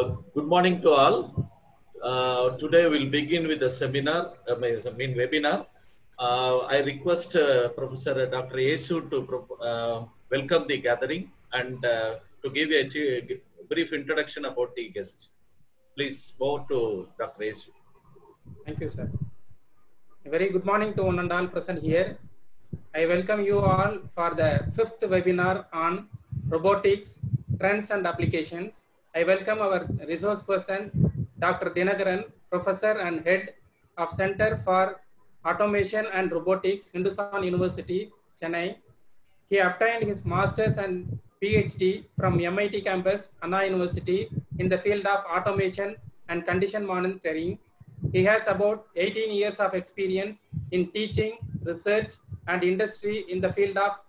Good morning to all. Today we'll begin with the seminar, webinar. I request Professor Dr. Yesu to welcome the gathering and to give you a brief introduction about the guest. Please over to Dr. Yesu. Thank you, sir. A very good morning to one and all present here. I welcome you all for the 5th webinar on robotics, trends and applications. I welcome our resource person, Dr. Dinakaran, Professor and Head of Center for Automation and Robotics, Hindustan University, Chennai. He obtained his master's and PhD from MIT campus, Anna University, in the field of automation and condition monitoring. He has about 18 years of experience in teaching, research, and industry in the field of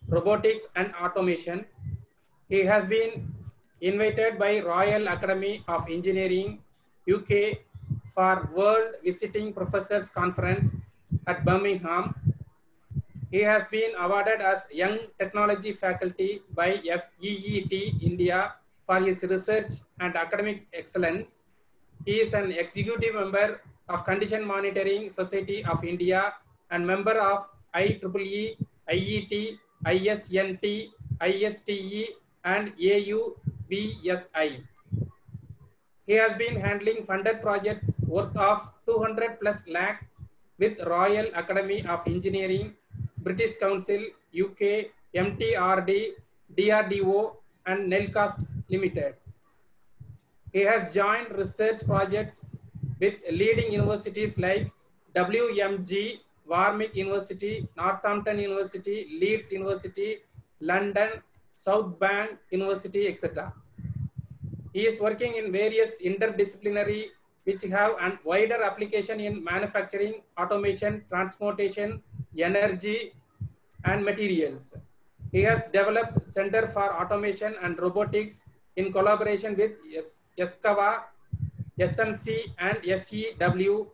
robotics and automation. He has been invited by Royal Academy of Engineering, UK, for World Visiting Professors Conference at Birmingham. He has been awarded as Young Technology Faculty by FEET India for his research and academic excellence. He is an executive member of Condition Monitoring Society of India and member of IEEE, IET, ISNT, ISTE, and AUVSI. He has been handling funded projects worth of 200 plus lakh with Royal Academy of Engineering, British Council, UK, MTRD, DRDO, and Nelcast Limited. He has joined research projects with leading universities like WMG, Warwick University, Northampton University, Leeds University, London, South Bank University, etc. He is working in various interdisciplinary which have a wider application in manufacturing, automation, transportation, energy, and materials. He has developed Center for Automation and Robotics in collaboration with ESCAVA, SMC, and SEW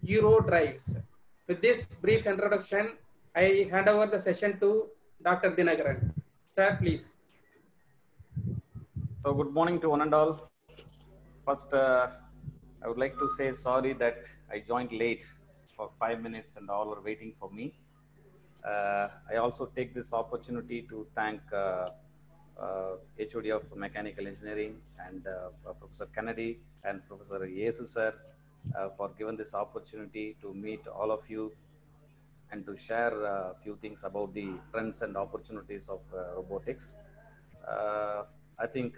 Eurodrives. With this brief introduction, I hand over the session to Dr. Dinakaran. Sir, please. So good morning to one and all. First, I would like to say sorry that I joined late for 5 minutes and all were waiting for me. I also take this opportunity to thank HOD of Mechanical Engineering and Professor Kennedy and Professor Yesu sir for giving this opportunity to meet all of you and to share a few things about the trends and opportunities of robotics. I think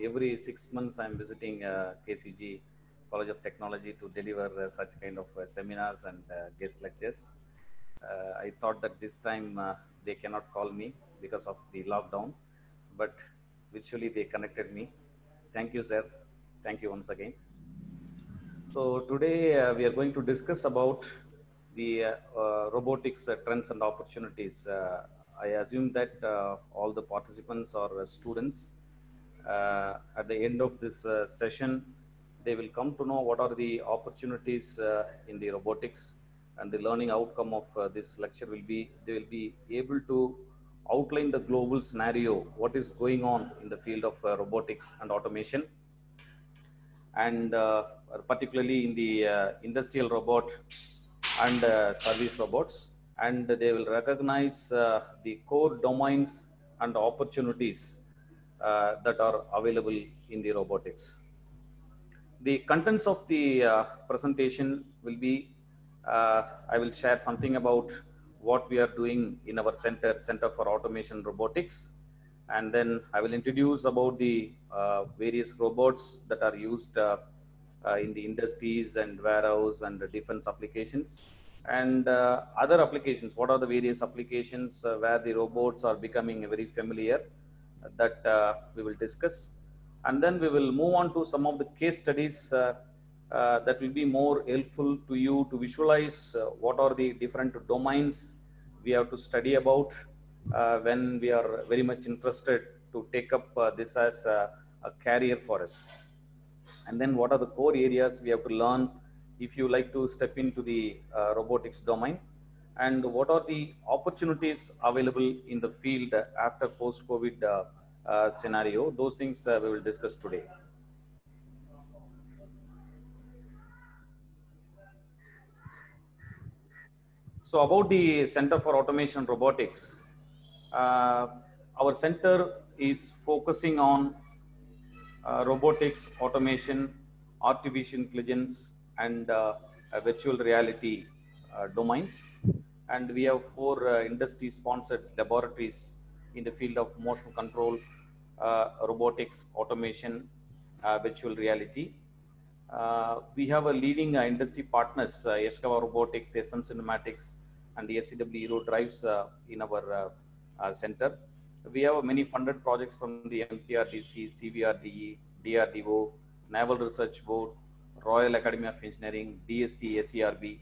every 6 months I'm visiting KCG, College of Technology, to deliver such kind of seminars and guest lectures. I thought that this time they cannot call me because of the lockdown, but virtually they connected me. Thank you, sir. Thank you once again. So today we are going to discuss about the robotics trends and opportunities. I assume that all the participants are students. At the end of this session, they will come to know what are the opportunities in the robotics, and the learning outcome of this lecture will be, they will be able to outline the global scenario, what is going on in the field of robotics and automation, and particularly in the industrial robot and service robots, and they will recognize the core domains and opportunities that are available in the robotics. The contents of the presentation will be, I will share something about what we are doing in our Center for Automation Robotics, and then I will introduce about the various robots that are used in the industries and warehouse and the defense applications, and other applications. What are the various applications where the robots are becoming very familiar, that we will discuss, and then we will move on to some of the case studies that will be more helpful to you to visualize what are the different domains we have to study about when we are very much interested to take up this as a career for us. And then what are the core areas we have to learn if you like to step into the robotics domain, and what are the opportunities available in the field after post-COVID scenario. Those things we will discuss today. So about the Center for Automation and Robotics, uh, our center is focusing on robotics, automation, artificial intelligence, and virtual reality domains. And we have four industry-sponsored laboratories in the field of motion control, robotics, automation, virtual reality. We have a leading industry partners, Yaskawa Robotics, SM Cinematics, and the SCW Hero Drives in our center. We have many funded projects from the MPRDC, CVRDE, DRDO, Naval Research Board, Royal Academy of Engineering, DST, SERB,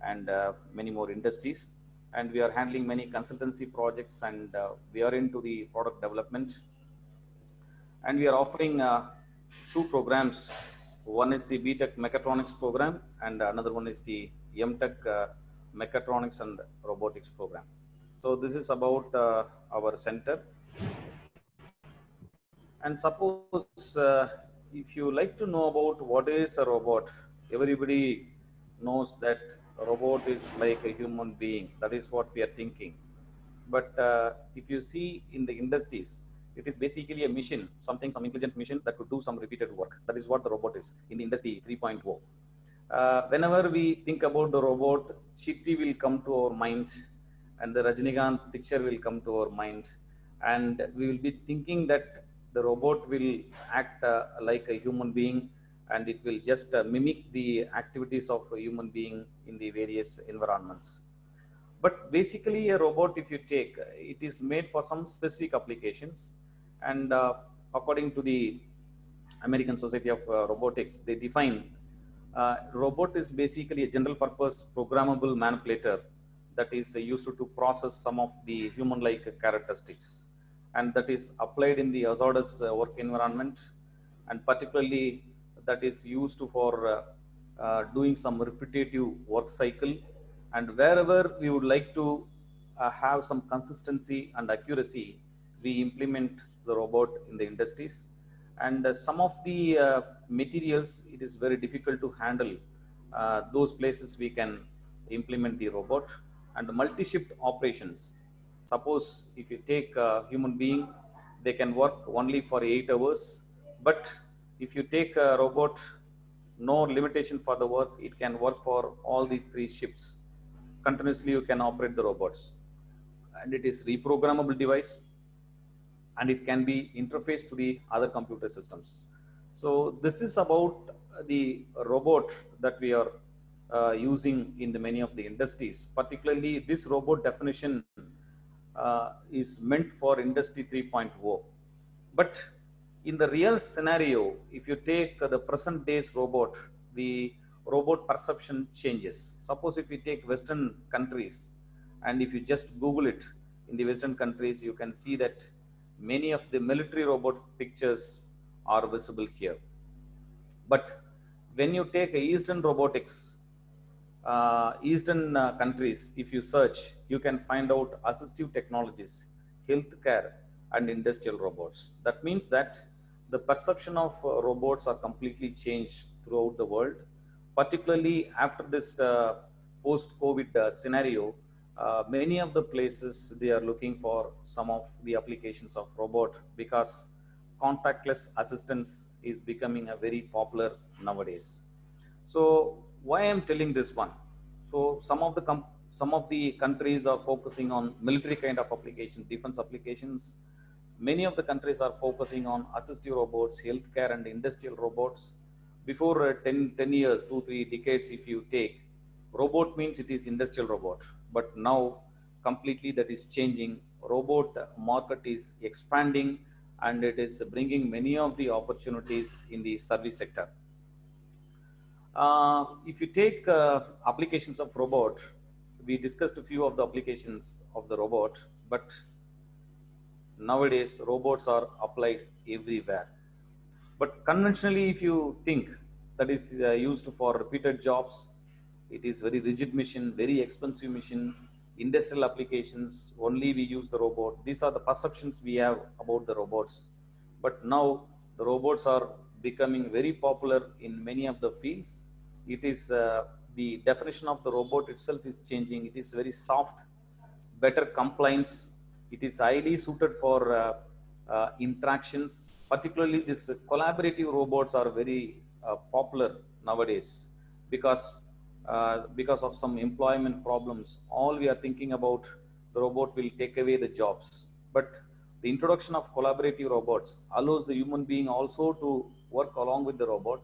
and many more industries. And we are handling many consultancy projects, and we are into the product development. And we are offering two programs. One is the BTech Mechatronics program, and another one is the MTech Mechatronics and Robotics program. So this is about our center. And suppose if you like to know about what is a robot, everybody knows that a robot is like a human being. That is what we are thinking. But if you see in the industries, it is basically a machine, some intelligent machine that could do some repeated work. That is what the robot is in the industry 3.0. Whenever we think about the robot, Chitti will come to our mind, and the Rajinikanth picture will come to our mind, and we will be thinking that the robot will act like a human being, and it will just mimic the activities of a human being in the various environments. But basically, a robot, if you take, it is made for some specific applications, and according to the American Society of Robotics, they define robot is basically a general purpose programmable manipulator that is used to process some of the human-like characteristics, and that is applied in the hazardous work environment, and particularly that is used for doing some repetitive work cycle. And wherever we would like to have some consistency and accuracy, we implement the robot in the industries. And some of the materials, it is very difficult to handle. Those places we can implement the robot. And multi-shift operations. Suppose if you take a human being, they can work only for 8 hours. But if you take a robot, no limitation for the work, it can work for all the 3 shifts. Continuously you can operate the robots. And it is reprogrammable device, and it can be interfaced to the other computer systems. So this is about the robot that we are using in the many of the industries. Particularly this robot definition is meant for industry 3.0. But in the real scenario, if you take the present day's robot, the robot perception changes. Suppose if you take Western countries, and if you just Google it in the Western countries, you can see that many of the military robot pictures are visible here. But when you take Eastern robotics, Eastern countries, if you search, you can find out assistive technologies, healthcare, and industrial robots. That means that the perception of robots are completely changed throughout the world, particularly after this post-COVID scenario. Many of the places, they are looking for some of the applications of robot, because contactless assistance is becoming a very popular nowadays. So why I am telling this one? So some of the countries are focusing on military kind of applications, defense applications. Many of the countries are focusing on assistive robots, healthcare, and industrial robots. Before 10 years, 2-3 decades, if you take, robot means it is industrial robot. But now completely that is changing. Robot market is expanding, and it is bringing many of the opportunities in the service sector. If you take applications of robot, we discussed a few of the applications of the robot, but nowadays robots are applied everywhere. But conventionally, if you think, that is used for repeated jobs, it is very rigid machine, very expensive machine. Industrial applications, only we use the robot. These are the perceptions we have about the robots. But now the robots are becoming very popular in many of the fields. It is the definition of the robot itself is changing. It is very soft, better compliance. It is highly suited for interactions. Particularly, these collaborative robots are very popular nowadays because of some employment problems. All we are thinking about, the robot will take away the jobs. But the introduction of collaborative robots allows the human being also to work along with the robot.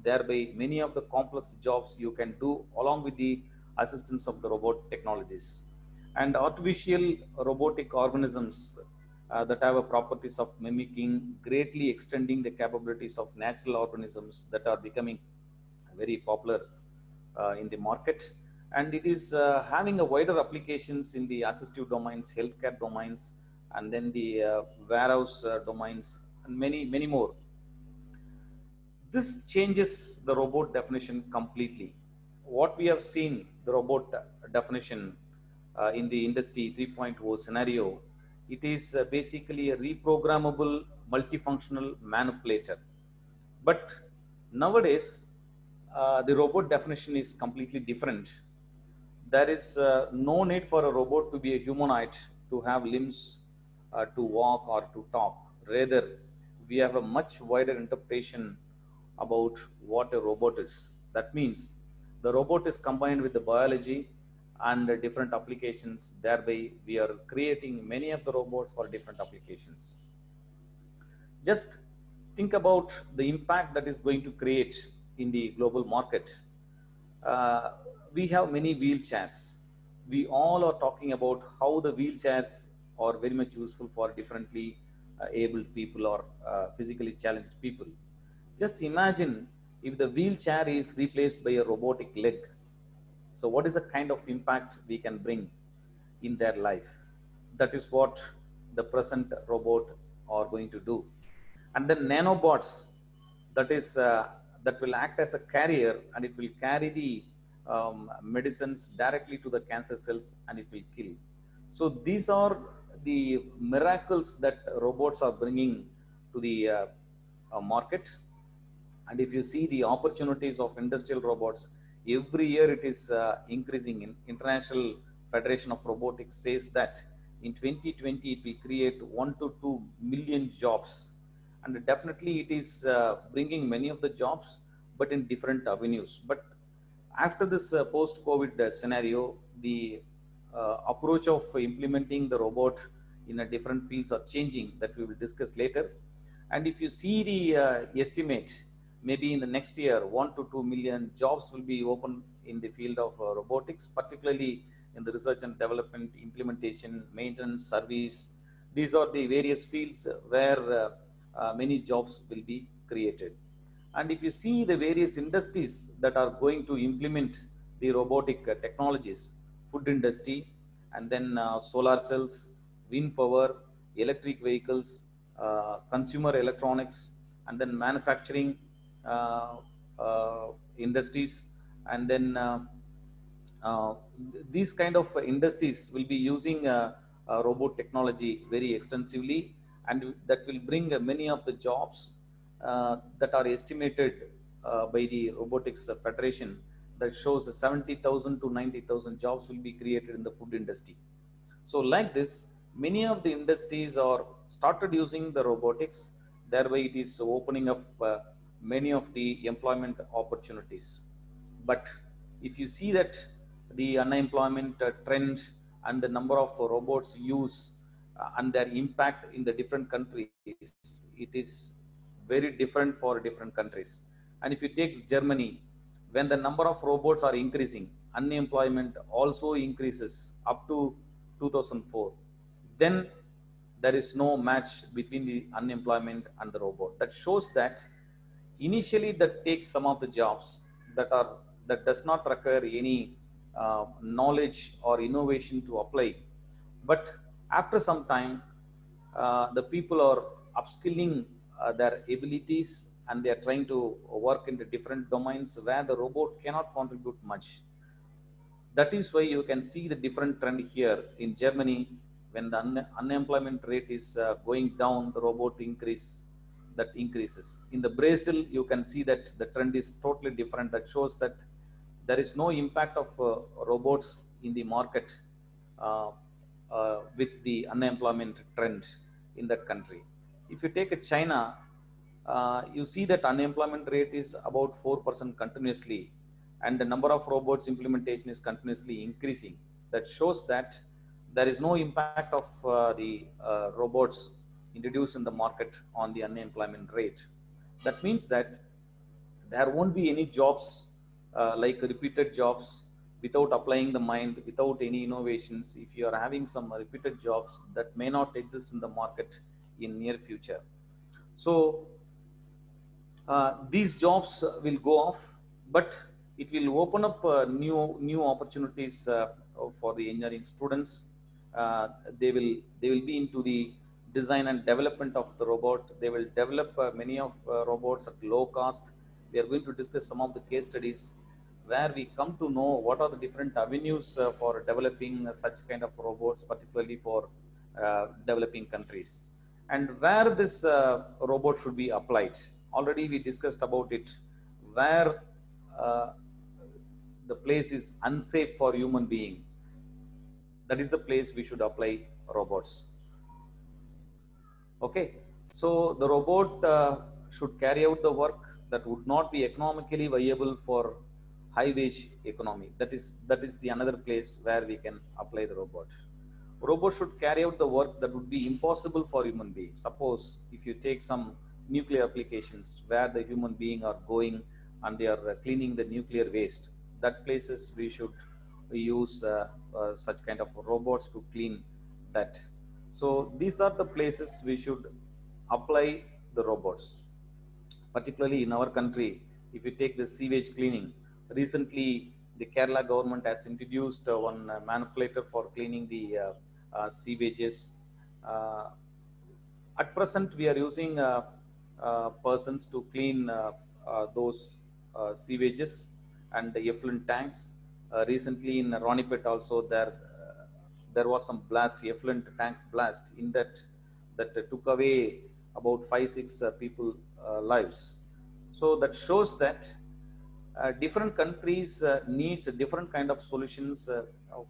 Thereby, many of the complex jobs you can do along with the assistance of the robot technologies. And artificial robotic organisms that have a properties of mimicking, greatly extending the capabilities of natural organisms that are becoming very popular in the market. And it is having a wider applications in the assistive domains, healthcare domains, and then the warehouse domains, and many more. This changes the robot definition completely. What we have seen, the robot definition in the industry 3.0 scenario, it is basically a reprogrammable multifunctional manipulator. But nowadays, the robot definition is completely different. There is no need for a robot to be a humanoid, to have limbs, to walk or to talk. Rather, we have a much wider interpretation about what a robot is. That means the robot is combined with the biology and the different applications. Thereby, we are creating many of the robots for different applications. Just think about the impact that is going to create in the global market. We have many wheelchairs. We all are talking about how the wheelchairs are very much useful for differently abled people or physically challenged people. Just imagine if the wheelchair is replaced by a robotic leg. So what is the kind of impact we can bring in their life? That is what the present robot are going to do. And then nanobots, that will act as a carrier, and it will carry the medicines directly to the cancer cells, and it will kill. So these are the miracles that robots are bringing to the market. And if you see the opportunities of industrial robots, every year it is increasing. In International Federation of Robotics says that in 2020 it will create 1 to 2 million jobs. And definitely it is bringing many of the jobs, but in different avenues. But after this post-COVID scenario, the approach of implementing the robot in a different fields are changing, that we will discuss later. And if you see the estimate, maybe in the next year, 1 to 2 million jobs will be open in the field of robotics, particularly in the research and development, implementation, maintenance, service. These are the various fields where many jobs will be created. And if you see the various industries that are going to implement the robotic technologies, food industry, and then solar cells, wind power, electric vehicles, consumer electronics, and then manufacturing industries, and then these kind of industries will be using robot technology very extensively, and that will bring many of the jobs that are estimated by the Robotics Federation, that shows 70,000 to 90,000 jobs will be created in the food industry. So like this, many of the industries are started using the robotics. Thereby it is opening up many of the employment opportunities. But if you see that the unemployment trend and the number of robots used and their impact in the different countries, it is very different for different countries. And if you take Germany, when the number of robots are increasing, unemployment also increases up to 2004. Then there is no match between the unemployment and the robot. That shows that initially that takes some of the jobs that does not require any knowledge or innovation to apply. But after some time, the people are upskilling their abilities, and they are trying to work in the different domains where the robot cannot contribute much. That is why you can see the different trend here in Germany. When the unemployment rate is going down, the robot increases. In the Brazil, you can see that the trend is totally different. That shows that there is no impact of robots in the market uh, with the unemployment trend in that country. If you take a China, you see that unemployment rate is about 4% continuously, and the number of robots implementation is continuously increasing. That shows that there is no impact of the robots introduced in the market on the unemployment rate. That means that there won't be any jobs like repeated jobs without applying the mind, without any innovations. If you are having some repeated jobs that may not exist in the market in near future. So these jobs will go off, but it will open up new opportunities for the engineering students. They will be into the design and development of the robot. They will develop many of robots at low cost. We are going to discuss some of the case studies where we come to know what are the different avenues for developing such kind of robots, particularly for developing countries, and where this robot should be applied. Already we discussed about it, where uh, the place is unsafe for human being. That is the place we should apply robots. Okay, so the robot should carry out the work that would not be economically viable for high wage economy. That is the another place where we can apply the robot. Robot should carry out the work that would be impossible for human beings. Suppose if you take some nuclear applications where the human being are going and they are cleaning the nuclear waste, that places we should use such kind of robots to clean that. So these are the places we should apply the robots. Particularly in our country, if you take the sewage cleaning, recently the Kerala government has introduced one manipulator for cleaning the sewages. Uh, at present, we are using persons to clean those sewages and the effluent tanks. Recently in Ronipet also there was some blast, effluent tank blast in that took away about 5-6 people lives. So that shows that different countries needs a different kind of solutions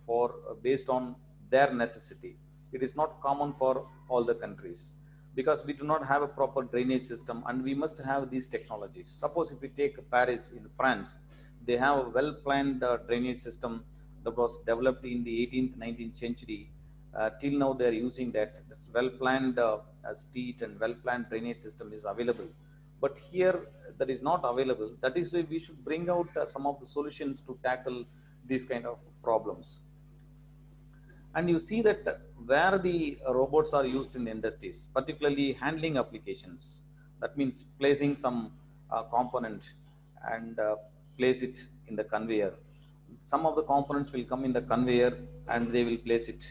for based on their necessity. It is not common for all the countries because we do not have a proper drainage system, and we must have these technologies. Suppose if we take Paris in France, they have a well planned drainage system that was developed in the 18th 19th century. Till now they are using that. This well planned street and well planned drainage system is available, but here that is not available. That is why we should bring out some of the solutions to tackle these kind of problems. And you see that where the robots are used in industries, particularly handling applications, that means placing some component and place it in the conveyor. Some of the components will come in the conveyor and they will place it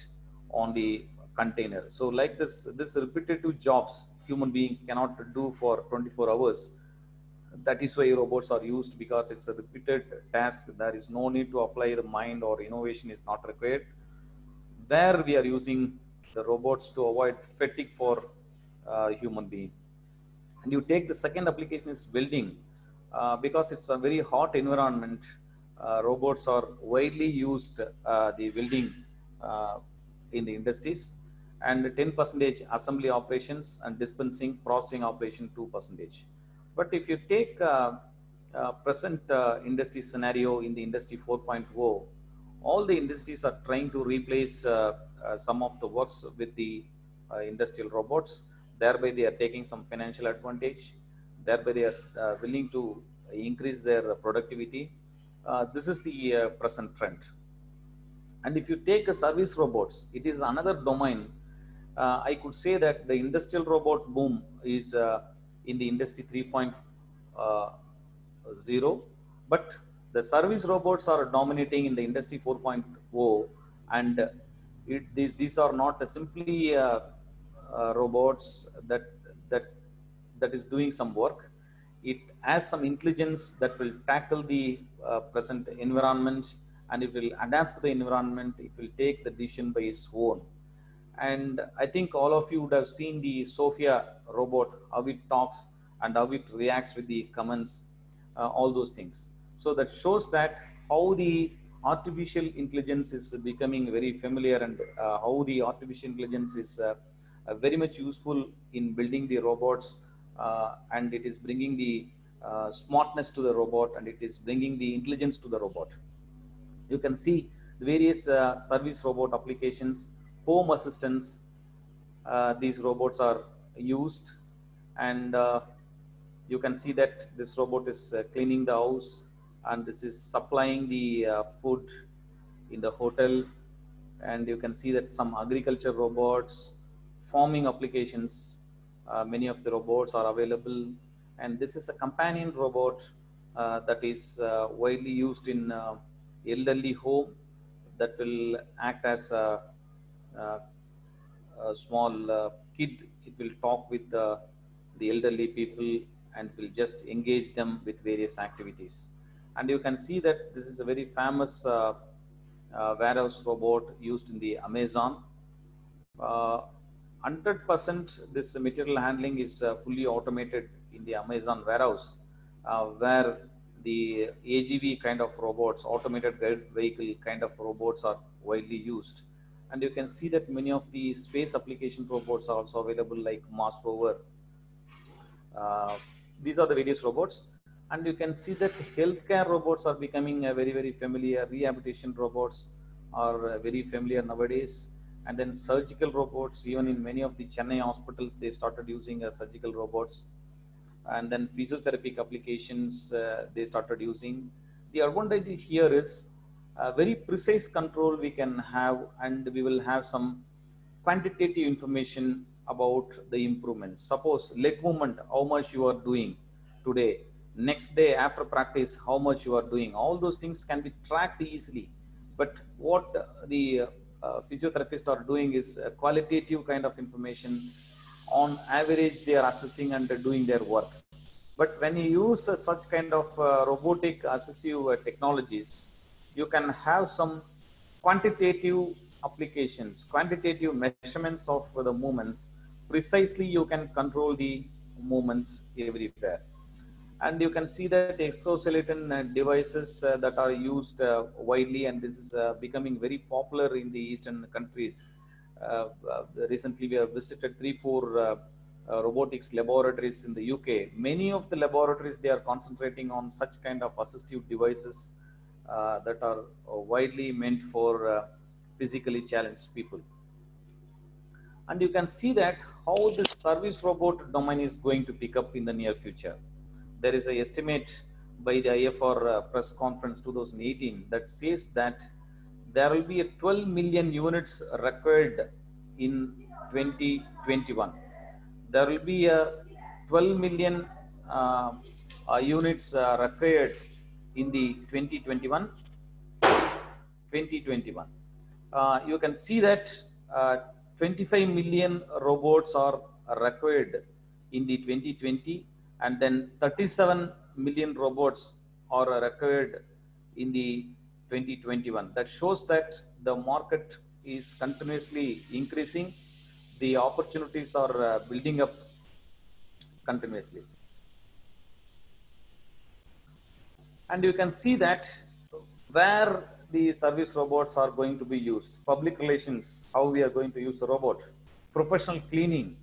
on the container. So like this repetitive jobs human being cannot do for 24 hours. That is why robots are used, because it's a repeated task. There is no need to apply the mind, or innovation is not required. There we are using the robots to avoid fatigue for human being. And you take the second application is welding, because it's a very hot environment. Robots are widely used the welding in the industries, and 10% assembly operations, and dispensing processing operation 2%. But if you take present industry scenario in the industry 4.0, all the industries are trying to replace some of the works with the industrial robots. Thereby they are taking some financial advantage. Thereby they are willing to increase their productivity. This is the present trend. And if you take a service robots, it is another domain. I could say that the industrial robot boom is in the industry 3.0, but the service robots are dominating in the industry 4.0, and these are not simply robots that is doing some work. It has some intelligence that will tackle the present environment, and it will adapt to the environment. It will take the decision by its own. And I think all of you would have seen the Sophia robot, how it talks and how it reacts with the comments, all those things. So that shows that how the artificial intelligence is becoming very familiar, and how the artificial intelligence is very much useful in building the robots, and it is bringing the smartness to the robot, and it is bringing the intelligence to the robot. You can see the various service robot applications, home assistants. These robots are used, and you can see that this robot is cleaning the house, and this is supplying the food in the hotel. And you can see that some agriculture robots, farming applications, many of the robots are available. And this is a companion robot that is widely used in elderly home, that will act as a small kid. It will talk with the elderly people and will just engage them with various activities. And you can see that this is a very famous warehouse robot used in the Amazon. 100% this material handling is fully automated in the Amazon warehouse, where the AGV kind of robots, automated guided vehicle kind of robots, are widely used. And you can see that many of the space application robots are also available, like Mars rover. These are the various robots. And you can see that healthcare robots are becoming very familiar. Rehabilitation robots are very familiar nowadays. And then surgical robots, even in many of the Chennai hospitals, they started using surgical robots. And then physiotherapy applications, they started using. The advantage here is very precise control we can have, and we will have some quantitative information about the improvements. Suppose leg movement, how much you are doing today, next day after practice, how much you are doing. All those things can be tracked easily. But what the physiotherapists are doing is a qualitative kind of information. On average, they are assessing and doing their work. But when you use such kind of robotic assistive technologies, you can have some quantitative applications, quantitative measurements of the movements. Precisely, you can control the movements everywhere. And you can see that exoskeleton devices that are used widely, and this is becoming very popular in the Eastern countries. Recently, we have visited 3-4 robotics laboratories in the UK. Many of the laboratories, they are concentrating on such kind of assistive devices that are widely meant for physically challenged people. And you can see that how the service robot domain is going to pick up in the near future. There is an estimate by the IFR press conference 2018 that says that there will be 12 million units required in 2021. There will be 12 million units required in the 2021. You can see that 25 million robots are required in the 2020, and then 37 million robots are required in the 2021. That shows that the market is continuously increasing. The opportunities are building up continuously. And you can see that where the service robots are going to be used. Public relations, how we are going to use the robot. Professional cleaning,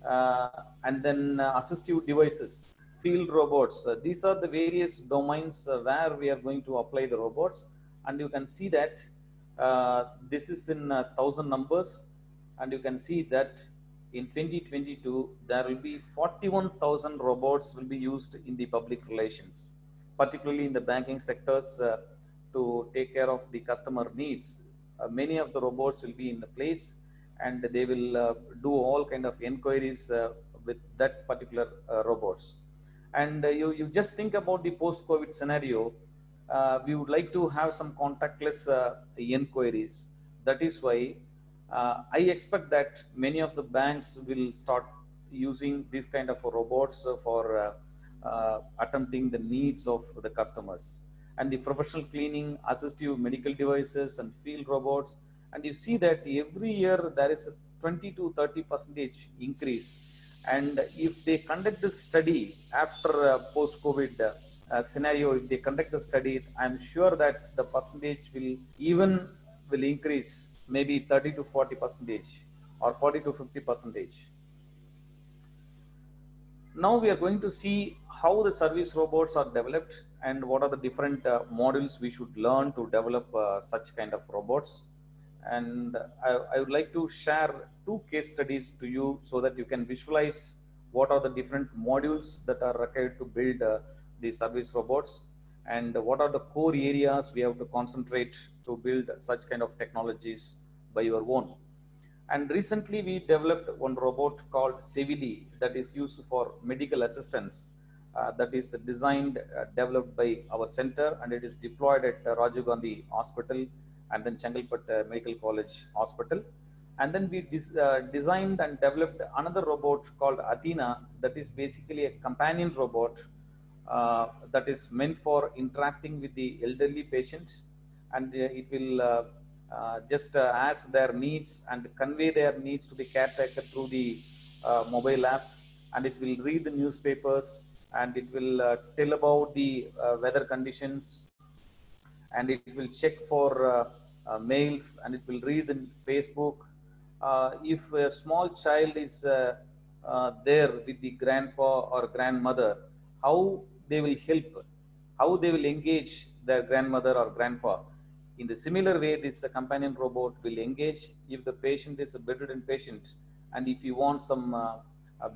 and then assistive devices, field robots. These are the various domains where we are going to apply the robots. And you can see that this is in 1,000 numbers. And you can see that in 2022, there will be 41,000 robots will be used in the public relations, particularly in the banking sectors, to take care of the customer needs. Many of the robots will be in the place, and they will do all kind of inquiries with that particular robots. And you just think about the post-COVID scenario. We would like to have some contactless inquiries. That is why I expect that many of the banks will start using these kind of robots for attempting the needs of the customers. And the professional cleaning, assistive medical devices, and field robots. And you see that every year there is a 20 to 30% increase. And if they conduct this study after post-COVID scenario, if they conduct the study, I'm sure that the percentage will increase maybe 30 to 40 percentage or 40 to 50 percentage. Now we are going to see how the service robots are developed and what are the different modules we should learn to develop such kind of robots. And I would like to share two case studies to you so that you can visualize what are the different modules that are required to build the service robots and what are the core areas we have to concentrate to build such kind of technologies by your own. And recently we developed one robot called Sevili that is used for medical assistance. That is designed, developed by our center, and it is deployed at Rajiv Gandhi Hospital and then Chengalpet Medical College Hospital. And then we designed and developed another robot called Athena that is basically a companion robot that is meant for interacting with the elderly patients, and it will just ask their needs and convey their needs to the caretaker through the mobile app, and it will read the newspapers, and it will tell about the weather conditions, and it will check for mails, and it will read in Facebook. If a small child is there with the grandpa or grandmother, how they will help, how they will engage their grandmother or grandpa. In the similar way, this companion robot will engage if the patient is a bedridden patient, and if you want some a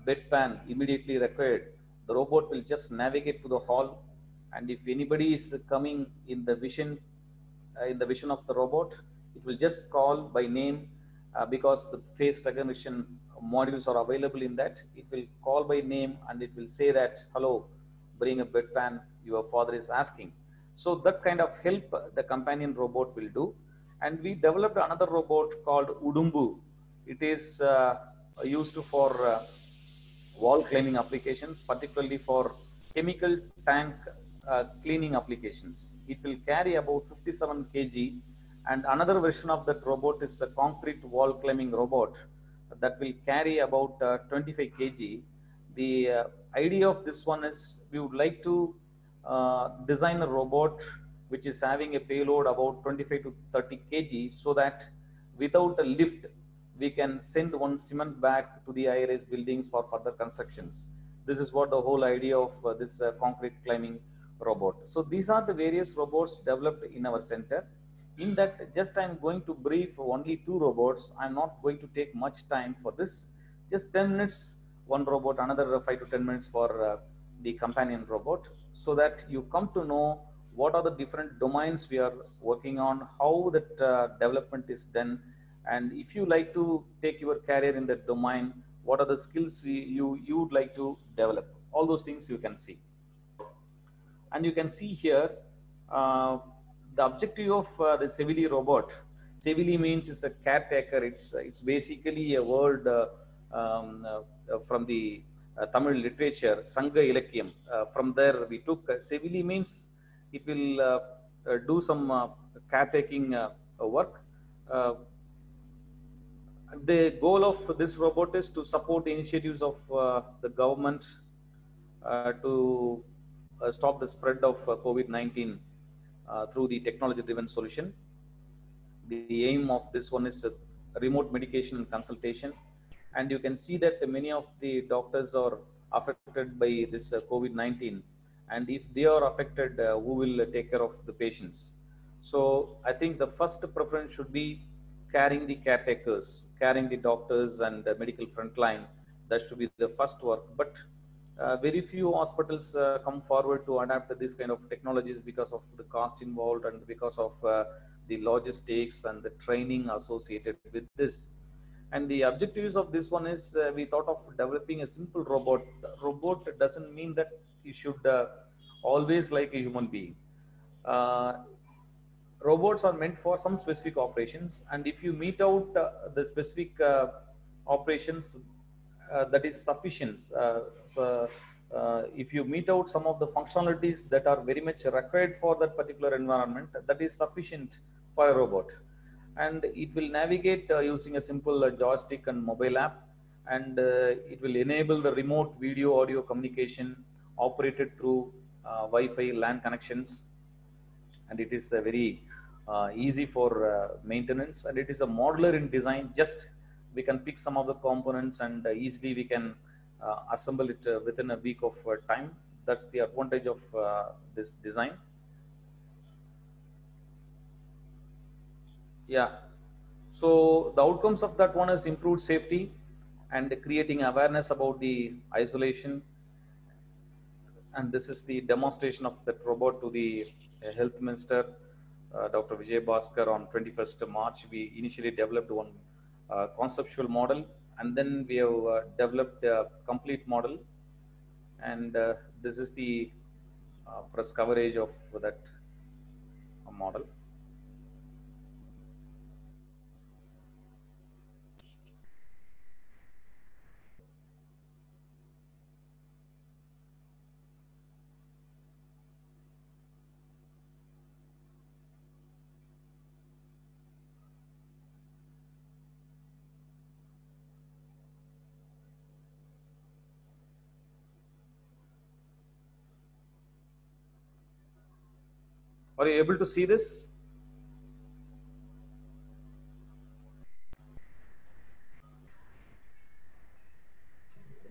bedpan immediately required, the robot will just navigate to the hall, and if anybody is coming in the vision of the robot, it will just call by name because the face recognition modules are available in that. It will call by name and it will say that, hello, bring a bedpan, your father is asking. So that kind of help the companion robot will do. And we developed another robot called Udumbu. It is used for wall cleaning applications, particularly for chemical tank cleaning applications. It will carry about 57 kg, and another version of that robot is a concrete wall climbing robot that will carry about 25 kg. The idea of this one is we would like to design a robot which is having a payload about 25 to 30 kg, so that without a lift we can send one cement bag to the high-rise buildings for further constructions. This is what the whole idea of this concrete climbing robot. So these are the various robots developed in our center. In that, just I'm going to brief only two robots. I'm not going to take much time for this. Just 10 minutes, one robot, another 5 to 10 minutes for the companion robot, so that you come to know what are the different domains we are working on, how that development is done, and if you like to take your career in that domain, what are the skills you would like to develop. All those things you can see. And you can see here the objective of the Sevili robot. Sevili means it's a caretaker. It's basically a word from the Tamil literature, Sangha Ilakyam. From there we took Sevili means it will do some caretaking work. The goal of this robot is to support the initiatives of the government to stop the spread of COVID-19 through the technology-driven solution. The aim of this one is remote medication and consultation. And you can see that many of the doctors are affected by this COVID-19. And if they are affected, who will take care of the patients? So I think the first preference should be carrying the caretakers, carrying the doctors and the medical frontline. That should be the first work. But very few hospitals come forward to adapt these kind of technologies because of the cost involved and because of the logistics and the training associated with this. And the objectives of this one is we thought of developing a simple robot. Robot doesn't mean that you should always like a human being. Robots are meant for some specific operations, and if you meet out the specific operations, that is sufficient. If you meet out some of the functionalities that are very much required for that particular environment, that is sufficient for a robot. And it will navigate using a simple joystick and mobile app, and it will enable the remote video audio communication operated through Wi-Fi LAN connections, and it is very easy for maintenance, and it is a modular in design. Just we can pick some of the components and easily we can assemble it within a week of time. That's the advantage of this design. Yeah. So the outcomes of that one is improved safety and creating awareness about the isolation. And this is the demonstration of that robot to the health minister, Dr. Vijay Bhaskar, on 21st March. We initially developed one conceptual model, and then we have developed a complete model. And this is the press coverage of that model. Are you able to see this?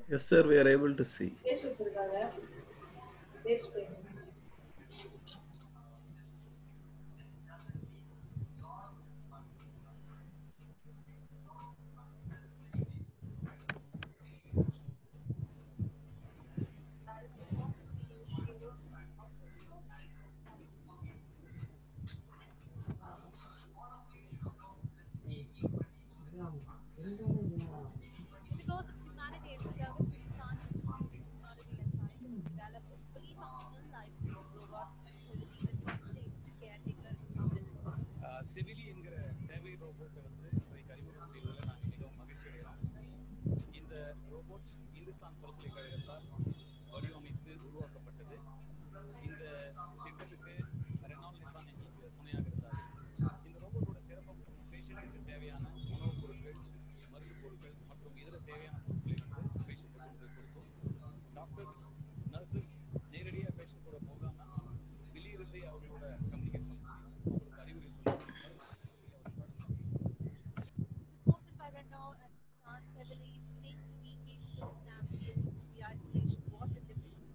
Yes, sir, we are able to see. Because of humanities, the Service Science Institute of Technology and Science has developed a fully functional life-saving robot, Civili, with one-stage caretaker ability. சிவிலி என்கிற சேவை ரோபோட்டை இன்றைக்கு அறிமுகம் செய்வதில் நாங்கள் மிகவும் மகிழ்ச்சி அடைகிறோம். இந்த ரோபோட் இந்துஸ்தான் பல்கலைக்கழகத்தால் வடிவமைத்து உருவாக்கப்பட்டது. இந்த திட்டத்துக்கு ரெனால்ட் நிசான் எங்களுக்கு துணையாக இருந்தார்கள். இந்த ரோபோட்டோட சிறப்பம்சம் பேஷண்ட்டுக்கு தேவையான உணவுப் பொருட்கள், மருந்து பொருட்கள் மற்றும் இதர தேவையான பொருட்களை பேஷண்ட்டுக்கு கொடுக்கும். டாக்டர்ஸ், நர்சஸ் நேரடியாக பேஷண்ட்டோட போகாமல் வெளியிருந்து அவங்களோட கம்யூனிகேட் பண்ண முடியும். அவங்களுக்கு அறிவுரை சொல்லுவாங்க. Supported by Renault and Nissan, Civili is claimed to be capable of navigating the isolation ward delivery,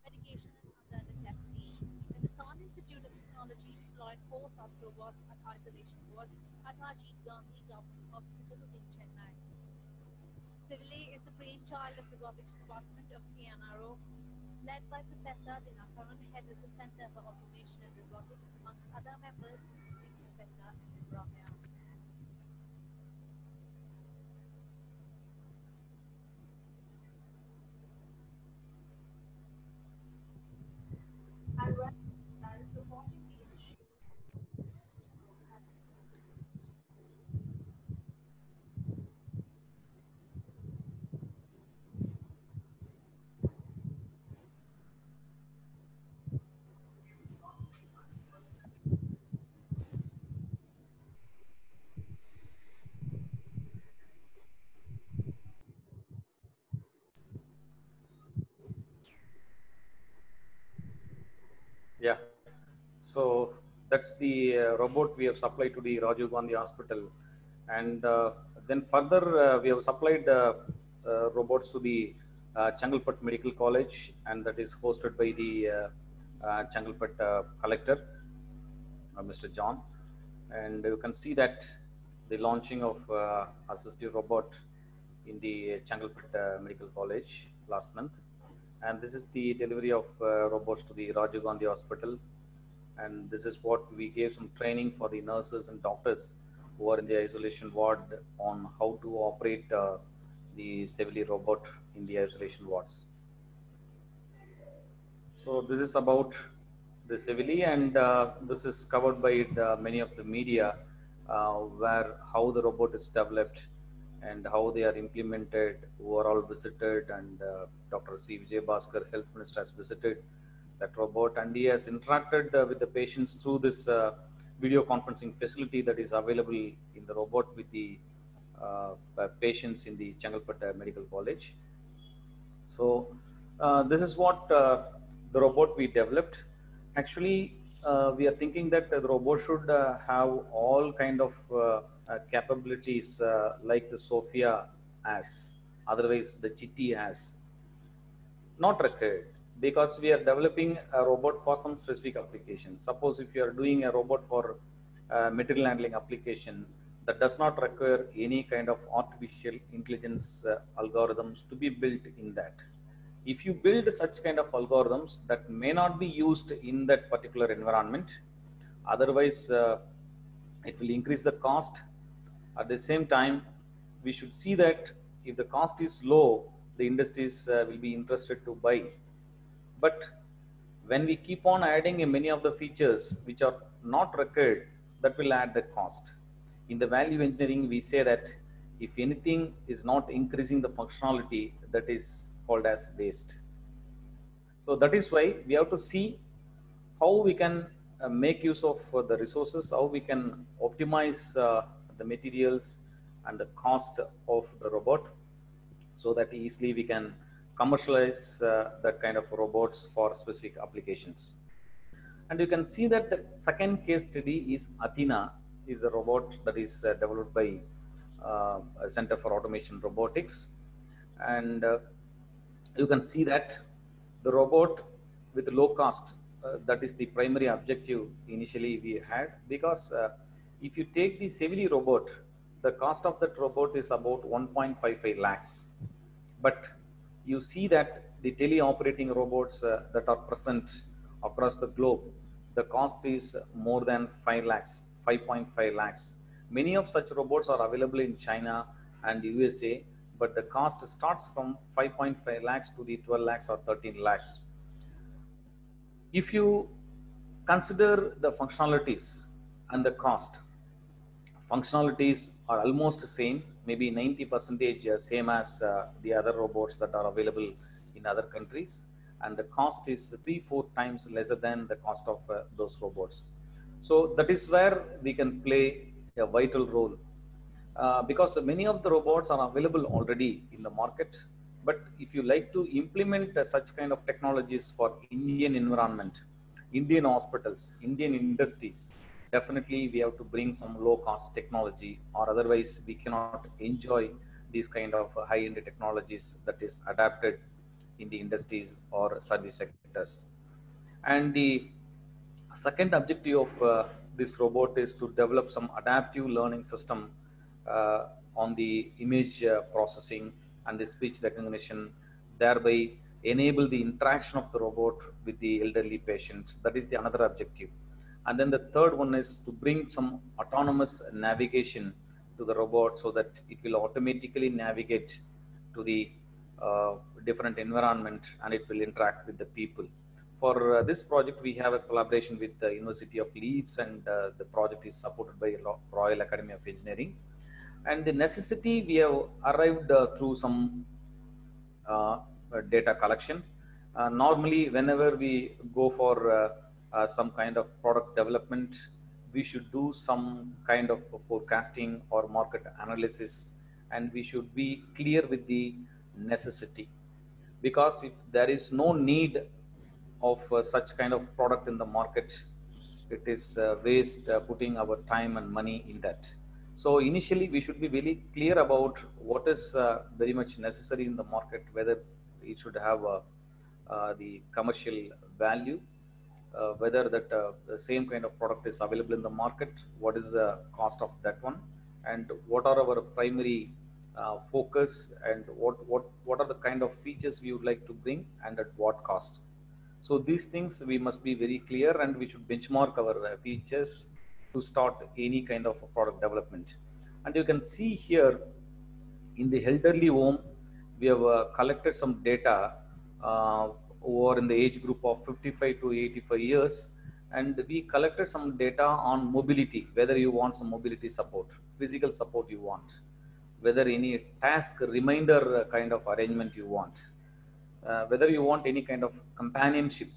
medication and other necessities. The Nissan Institute of Technology deployed 4 such robots at isolation ward at Rajiv Gandhi Government Hospital in Chennai. Civili is the brainchild of robotics department of ANRO, led by Professor Dinakaran, head of the Center for Automation and Robotics, amongst other members, including Professor Ramya. Yeah. So that's the robot we have supplied to the Rajiv Gandhi Hospital, and then further we have supplied robots to the Changalpat Medical College, and that is hosted by the Changalpat collector, Mr. John. And you can see that the launching of assistive robot in the Changalpat Medical College last month. And this is the delivery of robots to the Rajiv Gandhi Hospital. And this is what we gave some training for the nurses and doctors who are in the isolation ward on how to operate the Civili robot in the isolation wards. So this is about the Civili, and this is covered by many of the media, where how the robot is developed and how they are implemented, who are all visited, and Dr. C. Vijay Bhaskar, Health Minister, has visited that robot, and he has interacted with the patients through this video conferencing facility that is available in the robot with the patients in the Changalpat Medical College. So this is what the robot we developed, actually we are thinking that the robot should have all kind of capabilities like the Sophia has, otherwise the Chitti has. Not required, because we are developing a robot for some specific application. Suppose if you are doing a robot for material handling application, that does not require any kind of artificial intelligence algorithms to be built in that. If you build such kind of algorithms, that may not be used in that particular environment. Otherwise, it will increase the cost. At the same time, we should see that if the cost is low, the industries will be interested to buy. But when we keep on adding many of the features which are not required, that will add the cost. In the value engineering, we say that if anything is not increasing the functionality, that is called as waste. So that is why we have to see how we can make use of the resources, how we can optimize the materials and the cost of the robot, so that easily we can commercialize that kind of robots for specific applications. And you can see that the second case study is Athena, is a robot that is developed by a Center for Automation Robotics. And you can see that the robot with low cost, that is the primary objective initially we had, because if you take the Sevili robot, the cost of that robot is about 1.55 lakhs. But you see that the teleoperating robots that are present across the globe, the cost is more than 5 lakhs, 5.5 lakhs. Many of such robots are available in China and USA, but the cost starts from 5.5 lakhs to the 12 lakhs or 13 lakhs. If you consider the functionalities and the cost, functionalities are almost the same, maybe 90% same as the other robots that are available in other countries, and the cost is 3-4 times lesser than the cost of those robots. So that is where we can play a vital role, because many of the robots are available already in the market. But if you like to implement such kind of technologies for Indian environment, Indian hospitals, Indian industries, definitely we have to bring some low cost technology, or otherwise we cannot enjoy these kind of high end technologies that is adapted in the industries or service sectors. And the second objective of this robot is to develop some adaptive learning system on the image processing and the speech recognition, thereby enable the interaction of the robot with the elderly patients. That is the another objective. And then the third one is to bring some autonomous navigation to the robot, so that it will automatically navigate to the different environment and it will interact with the people. For this project, we have a collaboration with the University of Leeds, and the project is supported by Royal Academy of Engineering. And the necessity we have arrived through some data collection. Normally, whenever we go for some kind of product development, we should do some kind of forecasting or market analysis, and we should be clear with the necessity, because if there is no need of such kind of product in the market, it is waste putting our time and money in that. So initially we should be very clear about what is very much necessary in the market, whether it should have the commercial value, whether that the same kind of product is available in the market, what is the cost of that one, and what are our primary focus, and what are the kind of features we would like to bring and at what cost. So these things we must be very clear, and we should benchmark our features to start any kind of product development. And you can see here in the elderly home, we have collected some data over in the age group of 55 to 85 years, and we collected some data on mobility, whether you want some mobility support, physical support you want, whether any task reminder kind of arrangement you want, whether you want any kind of companionship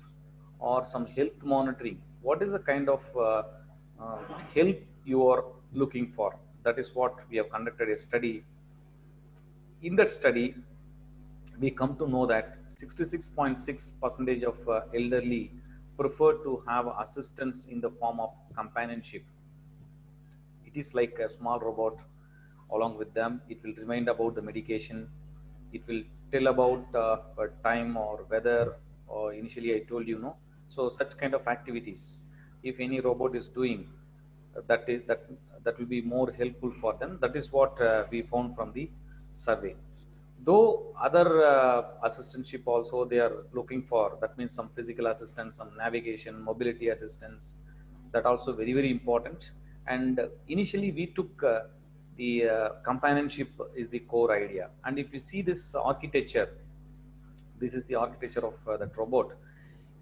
or some health monitoring, what is the kind of help you are looking for. That is what we have conducted a study. In that study, we come to know that 66.6% of elderly prefer to have assistance in the form of companionship. It is like a small robot. Along with them, it will remind about the medication. It will tell about time or weather, or initially I told you, no. So such kind of activities, if any robot is doing, that will be more helpful for them. That is what we found from the survey. Though other assistantship also they are looking for, that means some physical assistance, some navigation, mobility assistance, that also very, very important. And initially we took the companionship is the core idea. And if you see this architecture, this is the architecture of that robot.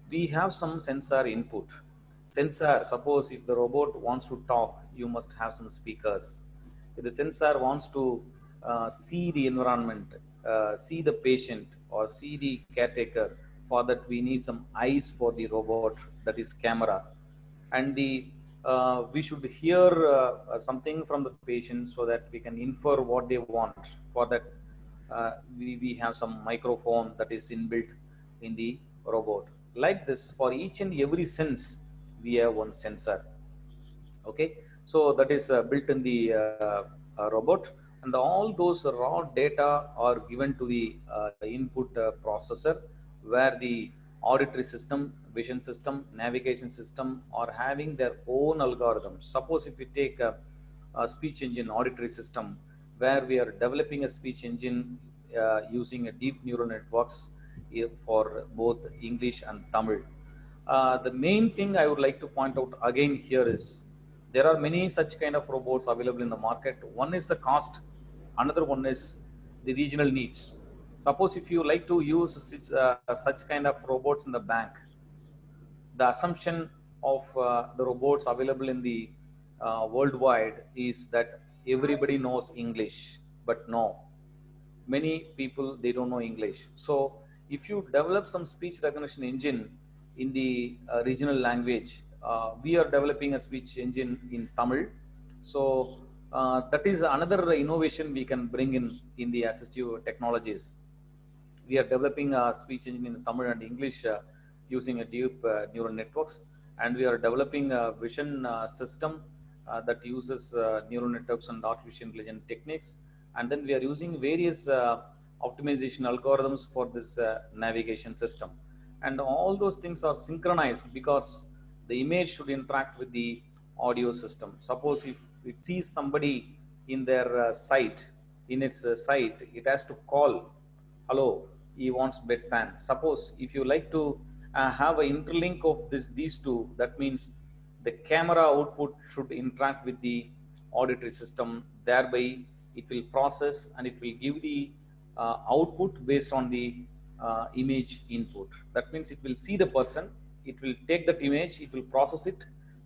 We have some sensor input. Sensor, suppose if the robot wants to talk, you must have some speakers. If the sensor wants to see the environment, see the patient or see the caretaker, for that we need some eyes for the robot, that is camera. And the we should hear something from the patient so that we can infer what they want. For that we have some microphone that is inbuilt in the robot. Like this, for each and every sense we have one sensor. Okay, so that is built in the robot, and all those raw data are given to the input processor, where the auditory system, vision system, navigation system are having their own algorithms. Suppose if we take a speech engine auditory system, where we are developing a speech engine using a deep neural networks for both English and Tamil. The main thing I would like to point out again here is, there are many such kind of robots available in the market. One is the cost, another one is the regional needs. Suppose if you like to use such kind of robots in the bank, the assumption of the robots available in the worldwide is that everybody knows English, but no, many people, they don't know English. So if you develop some speech recognition engine in the regional language, we are developing a speech engine in Tamil. So that is another innovation we can bring in the assistive technologies. We are developing a speech engine in Tamil and English using a deep neural networks, and we are developing a vision system that uses neural networks and artificial intelligence techniques. And then we are using various optimization algorithms for this navigation system. And all those things are synchronized because the image should interact with the audio system. Suppose if it sees somebody in their site, in its site, it has to call, hello, he wants bedpan. Suppose if you like to have an interlink of these two, that means the camera output should interact with the auditory system, thereby it will process and it will give the output based on the image input. That means it will see the person, it will take that image, it will process it.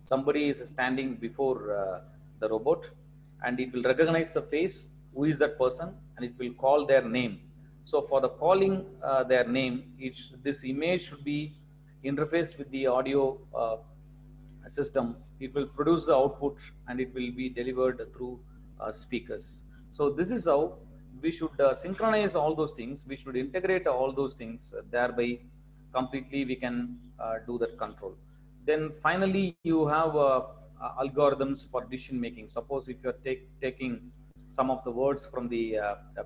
Somebody is standing before the robot, and it will recognize the face, who is that person, and it will call their name. So for the calling their name, this image should be interfaced with the audio system. It will produce the output and it will be delivered through speakers. So this is how we should synchronize all those things. We should integrate all those things, thereby completely we can do that control. Then finally you have algorithms for decision making. Suppose if you are taking some of the words from the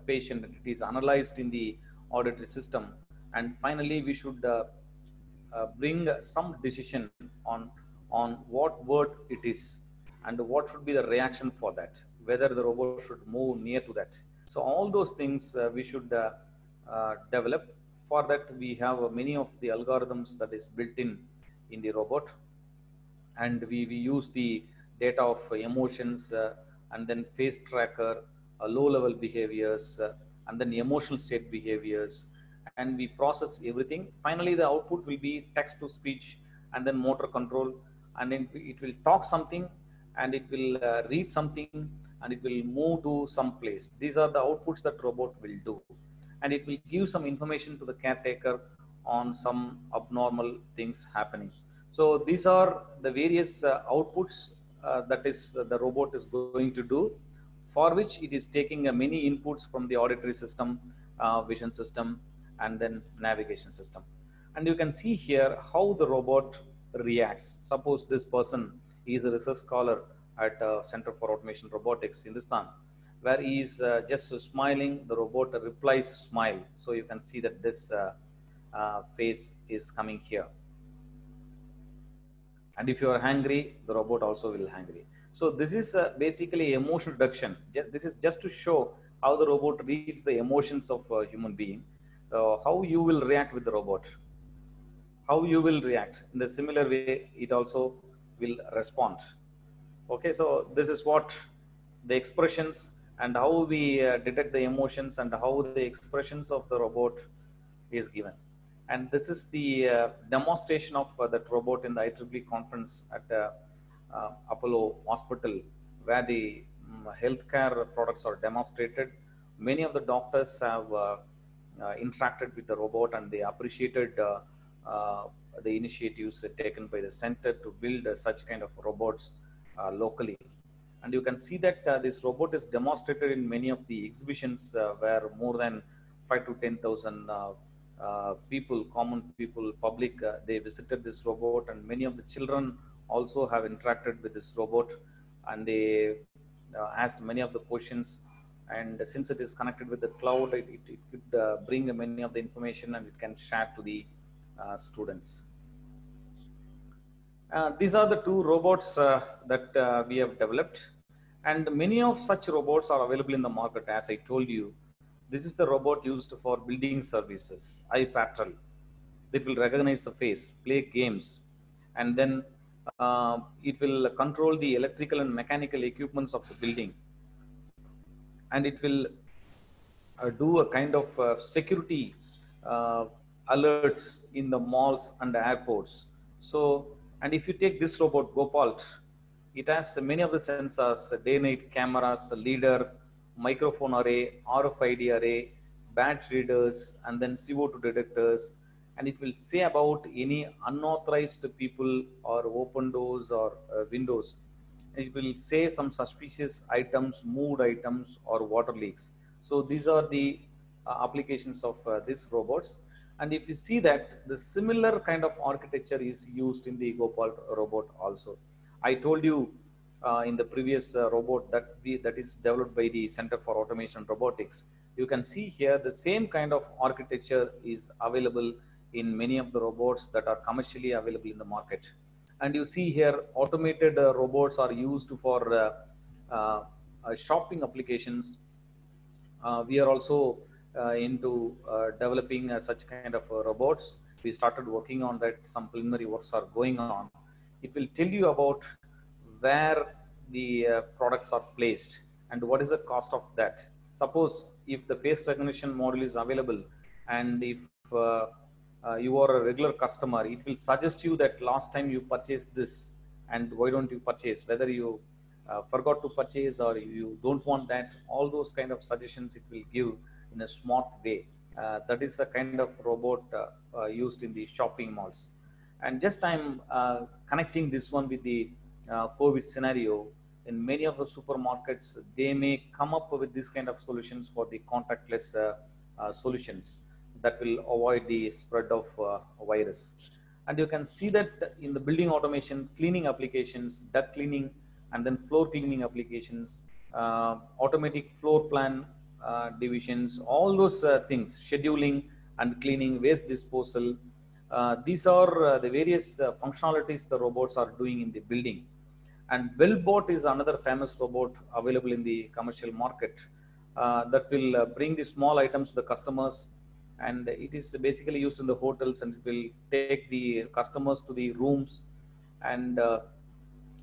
patient, it is analyzed in the auditory system, and finally we should bring some decision on what word it is and what should be the reaction for that, whether the robot should move near to that. So all those things we should develop. For that we have many of the algorithms that is built in the robot, and we use the data of emotions and then face tracker, low level behaviors, and then emotional state behaviors, and we process everything. Finally the output will be text to speech and then motor control, and then it will talk something and it will read something and it will move to some place. These are the outputs that robot will do, and it will give some information to the caretaker on some abnormal things happening. So these are the various outputs that is the robot is going to do, for which it is taking many inputs from the auditory system, vision system, and then navigation system. And you can see here how the robot reacts. Suppose this person is a research scholar at Center for Automation Robotics, Hindustan, where he is just smiling, the robot replies smile. So you can see that this face is coming here. And if you are hungry, the robot also will hungry. So this is basically emotion reduction. This is just to show how the robot reads the emotions of a human being, how you will react with the robot, how you will react. In the similar way, it also will respond. Okay, so this is what the expressions and how we detect the emotions and how the expressions of the robot is given. And this is the demonstration of that robot in the IEEE conference at Apollo Hospital, where the healthcare products are demonstrated. Many of the doctors have interacted with the robot, and they appreciated the initiatives taken by the center to build such kind of robots locally. And you can see that this robot is demonstrated in many of the exhibitions where more than 5 to 10,000 people, common people, public, they visited this robot, and many of the children also have interacted with this robot, and they asked many of the questions. And since it is connected with the cloud, it could bring many of the information, and it can share to the students. These are the two robots that we have developed, and many of such robots are available in the market. As I told you, this is the robot used for building services, iPatrol. It will recognize the face, play games, and then it will control the electrical and mechanical equipments of the building, and it will do a kind of security alerts in the malls and the airports. So, and if you take this robot, Gopal, it has many of the sensors, day-night cameras, leader, microphone array, RFID array, badge readers, and then CO2 detectors. And it will say about any unauthorized people or open doors or windows. It will say some suspicious items, moved items, or water leaks. So these are the applications of these robots. And if you see that the similar kind of architecture is used in the Gopal robot also. I told you in the previous robot that is developed by the Center for Automation Robotics. You can see here the same kind of architecture is available in many of the robots that are commercially available in the market. And you see here automated robots are used for shopping applications. We are also into developing such kind of robots. We started working on that. Some preliminary works are going on. It will tell you about where the products are placed and what is the cost of that. Suppose if the face recognition module is available, and if you are a regular customer, it will suggest you that last time you purchased this, and why don't you purchase, whether you forgot to purchase or you don't want that. All those kind of suggestions it will give in a smart way. That is the kind of robot used in the shopping malls. And just I'm connecting this one with the COVID scenario. In many of the supermarkets, they may come up with this kind of solutions for the contactless solutions that will avoid the spread of virus. And you can see that in the building automation, cleaning applications, duct cleaning, and then floor cleaning applications, automatic floor plan divisions, all those things, scheduling and cleaning, waste disposal. These are the various functionalities the robots are doing in the building. And Wellbot is another famous robot available in the commercial market that will bring the small items to the customers. And it is basically used in the hotels, and it will take the customers to the rooms, and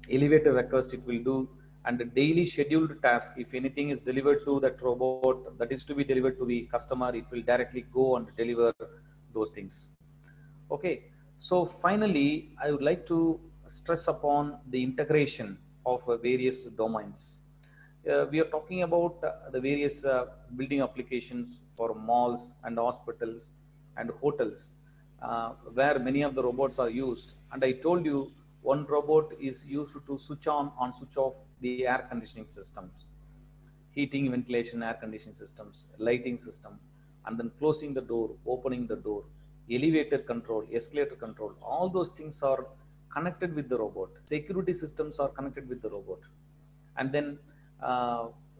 elevator request it will do, and the daily scheduled task, if anything is delivered to that robot that is to be delivered to the customer, it will directly go and deliver those things. Okay, so finally I would like to stress upon the integration of various domains. We are talking about the various building applications for malls and hospitals and hotels, where many of the robots are used. And I told you one robot is used to switch on and switch off the air conditioning systems, heating, ventilation, air conditioning systems, lighting system, and then closing the door, opening the door, elevator control, escalator control, all those things are connected with the robot. Security systems are connected with the robot. And then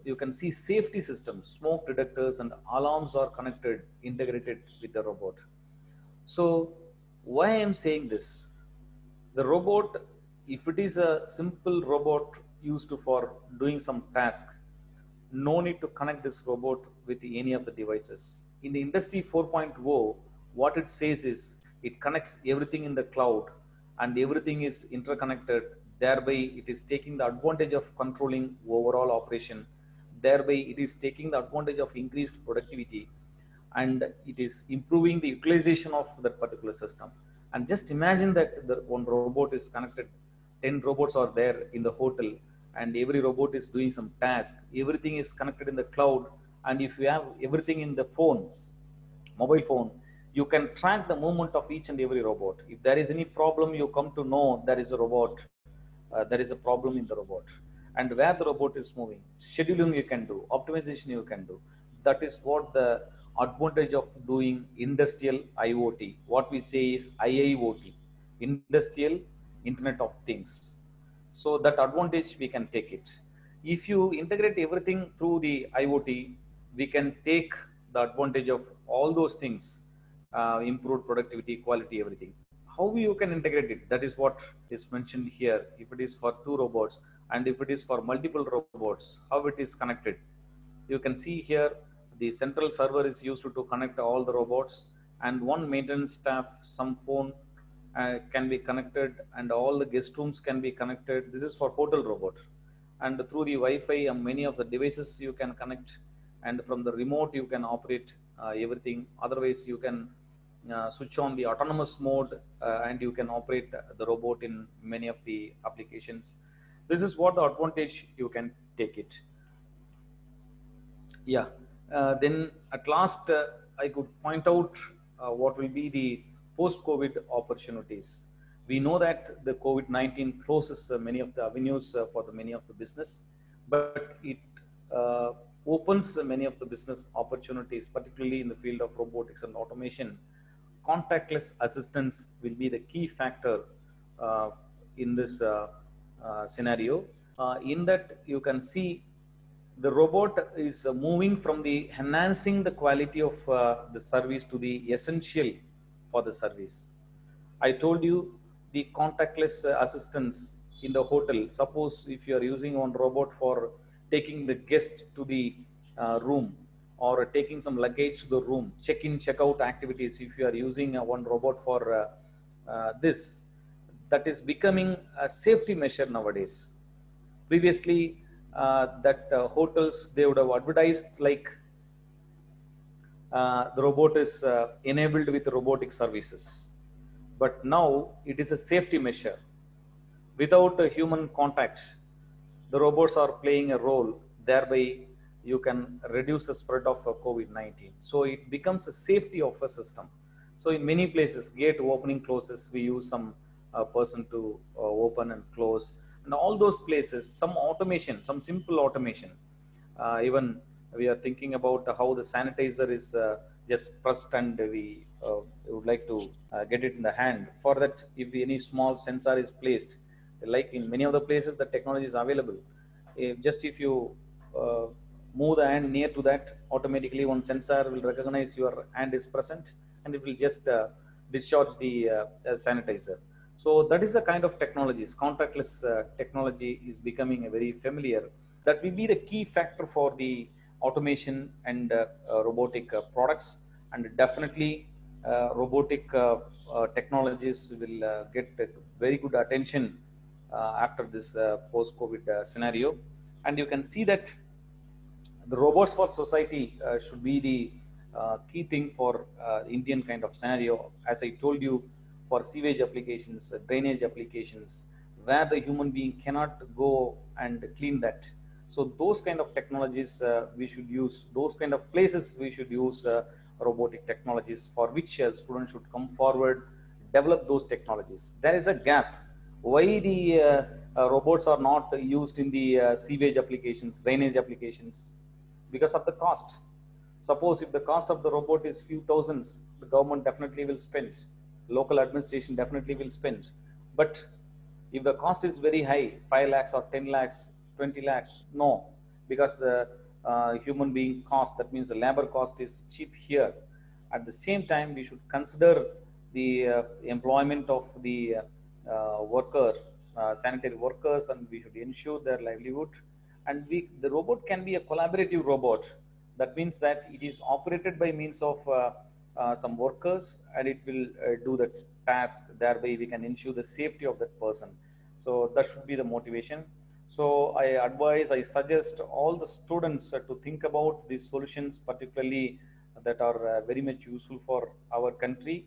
you can see safety systems, smoke detectors and alarms are connected, integrated with the robot. So why I am saying this? The robot, if it is a simple robot used for doing some task, no need to connect this robot with any of the devices. In the Industry 4.0, what it says is it connects everything in the cloud and everything is interconnected. Thereby, it is taking the advantage of controlling overall operation. Thereby, it is taking the advantage of increased productivity, and it is improving the utilization of that particular system. And just imagine that the one robot is connected, 10 robots are there in the hotel, and every robot is doing some task. Everything is connected in the cloud, and if you have everything in the phone, mobile phone, you can track the movement of each and every robot. If there is any problem, you come to know there is a robot, there is a problem in the robot, and where the robot is moving. Scheduling you can do, optimization you can do. That is what the advantage of doing industrial IoT. What we say is IIoT, Industrial Internet of Things. So that advantage we can take it. If you integrate everything through the IoT, we can take the advantage of all those things, improved productivity, quality, everything. How you can integrate it? That is what is mentioned here. If it is for 2 robots and if it is for multiple robots, how it is connected. You can see here the central server is used to connect all the robots, and one maintenance staff, some phone can be connected, and all the guest rooms can be connected. This is for hotel robot, and through the Wi-Fi many of the devices you can connect, and from the remote you can operate everything. Otherwise you can switch on the autonomous mode and you can operate the robot in many of the applications. This is what the advantage you can take it. Yeah. Then at last I could point out what will be the post-COVID opportunities. We know that the COVID-19 closes many of the avenues for the many of the business, but it opens many of the business opportunities, particularly in the field of robotics and automation. Contactless assistance will be the key factor in this scenario. In that you can see the robot is moving from the enhancing the quality of the service to the essential for the service. I told you the contactless assistance in the hotel. Suppose if you are using one robot for taking the guest to the room, or taking some luggage to the room, check-in, check-out activities, if you are using one robot for this, that is becoming a safety measure nowadays. Previously, hotels, they would have advertised like the robot is enabled with robotic services. But now it is a safety measure. Without a human contact, the robots are playing a role, thereby you can reduce the spread of COVID-19. So it becomes a safety of a system. So in many places, gate opening closes, we use some person to open and close. And all those places, some automation, some simple automation. Even we are thinking about how the sanitizer is just pressed and we would like to get it in the hand. For that, if any small sensor is placed, like in many of the places, the technology is available. If you move the hand near to that, automatically one sensor will recognize your hand is present and it will just discharge the sanitizer. So that is the kind of technologies. Contactless technology is becoming a very familiar. That will be the key factor for the automation and robotic products, and definitely robotic technologies will get very good attention after this post-COVID scenario. And you can see that the robots for society should be the key thing for Indian kind of scenario. As I told you, for sewage applications, drainage applications, where the human being cannot go and clean that. So those kind of technologies we should use, those kind of places we should use robotic technologies, for which students should come forward, develop those technologies. There is a gap. Why the robots are not used in the sewage applications, drainage applications? Because of the cost. Suppose if the cost of the robot is few thousands, the government definitely will spend, local administration definitely will spend. But if the cost is very high, 5 lakhs or 10 lakhs, 20 lakhs, no, because the human being cost, that means the labor cost is cheap here. At the same time, we should consider the employment of the worker, sanitary workers, and we should ensure their livelihood. And the robot can be a collaborative robot. That means that it is operated by means of some workers, and it will do that task. Thereby, we can ensure the safety of that person. So that should be the motivation. So I suggest all the students to think about these solutions, particularly that are very much useful for our country.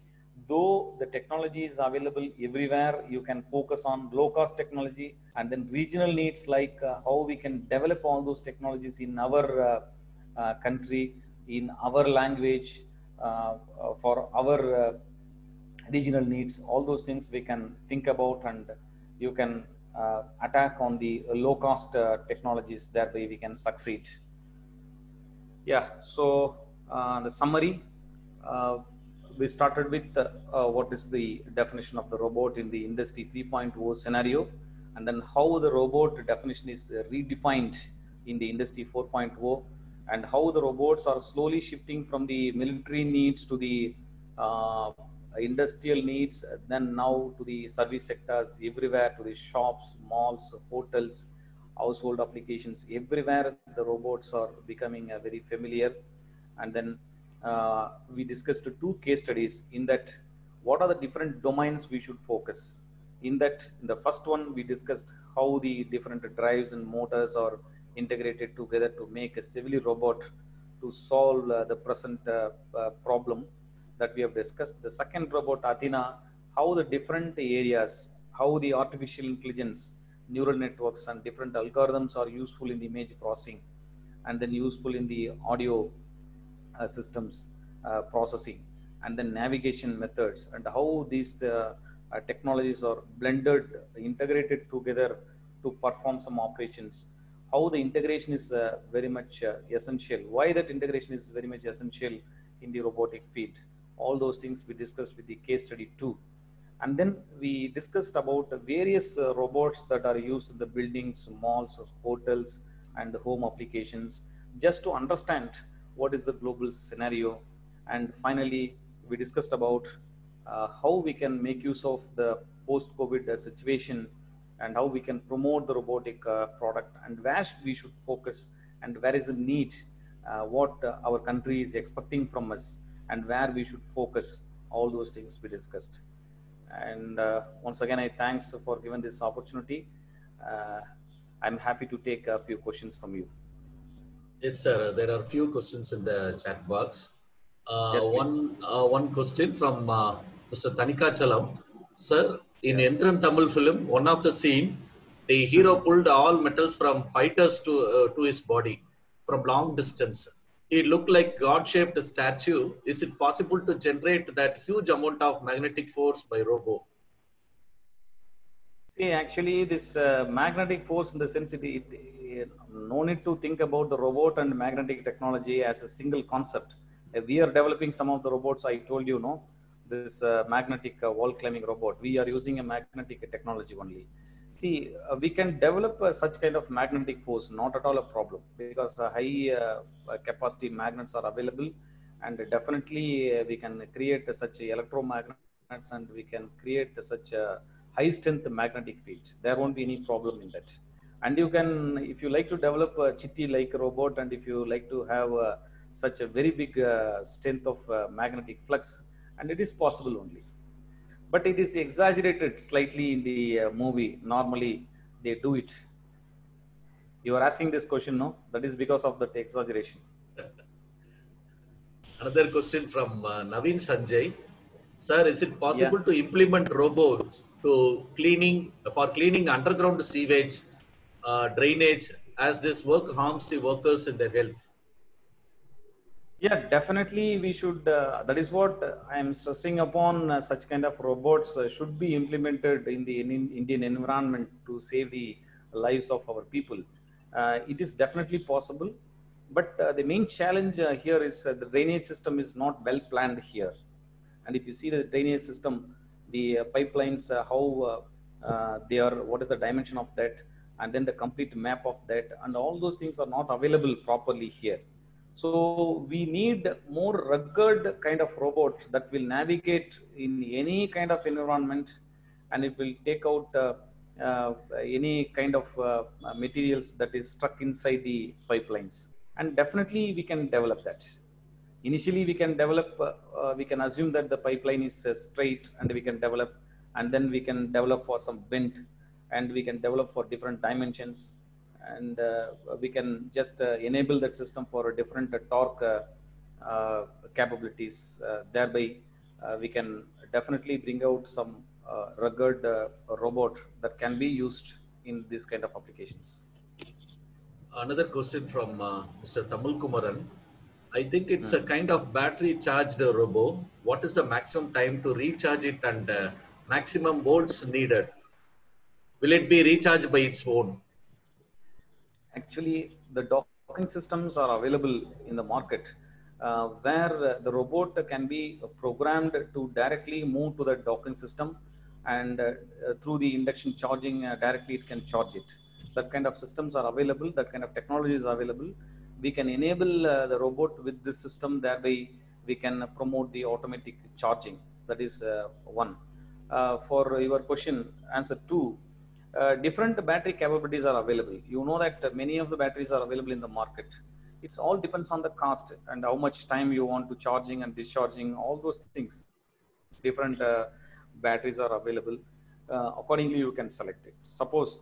Though the technology is available everywhere, you can focus on low cost technology, and then regional needs, like how we can develop all those technologies in our country, in our language, for our regional needs. All those things we can think about, and you can attack on the low cost technologies. That way we can succeed. Yeah, so the summary, we started with what is the definition of the robot in the Industry 3.0 scenario, and then how the robot definition is redefined in the Industry 4.0, and how the robots are slowly shifting from the military needs to the industrial needs, then now to the service sectors everywhere, to the shops, malls, hotels, household applications. Everywhere the robots are becoming very familiar. And then we discussed two case studies in that what are the different domains we should focus. In the first one, we discussed how the different drives and motors are integrated together to make a civil robot to solve the present problem that we have discussed. The second robot, Athena, how the different areas, how the artificial intelligence, neural networks, and different algorithms are useful in the image processing, and then useful in the audio systems processing, and then navigation methods, and how these technologies are blended, integrated together to perform some operations. How the integration is very much essential. Why that integration is very much essential in the robotic field. All those things we discussed with the case study 2. And then we discussed about various robots that are used in the buildings, malls, hotels, and home applications, just to understand what is the global scenario. And finally, we discussed about how we can make use of the post-COVID situation, and how we can promote the robotic product, and where we should focus, and where is the need, what our country is expecting from us, and where we should focus. All those things we discussed. And once again, I thanks for giving this opportunity. I'm happy to take a few questions from you. Yes, sir. There are a few questions in the chat box. Yes, one question from Mr. Tanika Chalam. Sir, in Yeah. Endran Tamil film, one of the scene, the hero pulled all metals from fighters to his body from long distance. He looked like God-shaped statue. Is it possible to generate that huge amount of magnetic force by robo? See, actually, this magnetic force, in the sense, no need to think about the robot and magnetic technology as a single concept. We are developing some of the robots. I told you, no, this magnetic wall climbing robot. We are using a magnetic technology only. See, we can develop such kind of magnetic force, not at all a problem, because high capacity magnets are available, and definitely we can create such electromagnets, and we can create such high strength magnetic fields. There won't be any problem in that. And you can, if you like to develop a chitty like robot, and if you like to have such a very big strength of magnetic flux, and it is possible only. But it is exaggerated slightly in the movie. Normally they do it. You are asking this question, no? That is because of that exaggeration. Another question from Naveen Sanjay. Sir, is it possible to implement robots to for cleaning underground sewage, drainage, as this work harms the workers in their health? Yeah, definitely we should. That is what I am stressing upon. Such kind of robots should be implemented in the Indian environment to save the lives of our people. It is definitely possible. But the main challenge here is the drainage system is not well planned here. And if you see the drainage system, the pipelines, how they are, what is the dimension of that, and then the complete map of that, and all those things are not available properly here. So we need more rugged kind of robots that will navigate in any kind of environment, and it will take out any kind of materials that is stuck inside the pipelines. And definitely we can develop that. Initially we can develop, we can assume that the pipeline is straight, and we can develop, and then we can develop for some bent, and we can develop for different dimensions, and we can just enable that system for a different torque capabilities. Thereby we can definitely bring out some rugged robot that can be used in this kind of applications. Another question from Mr. Tamal Kumaran. I think it's a kind of battery charged robo. What is the maximum time to recharge it and maximum volts needed? Will it be recharged by its own? Actually, the docking systems are available in the market where the robot can be programmed to directly move to the docking system, and through the induction charging directly it can charge it. That kind of systems are available, that kind of technology is available. We can enable the robot with this system, thereby we can promote the automatic charging. That is one. For your question, answer two, different battery capabilities are available. You know that many of the batteries are available in the market. It's all depends on the cost and how much time you want to charging and discharging, all those things. Different batteries are available. Accordingly, you can select it. Suppose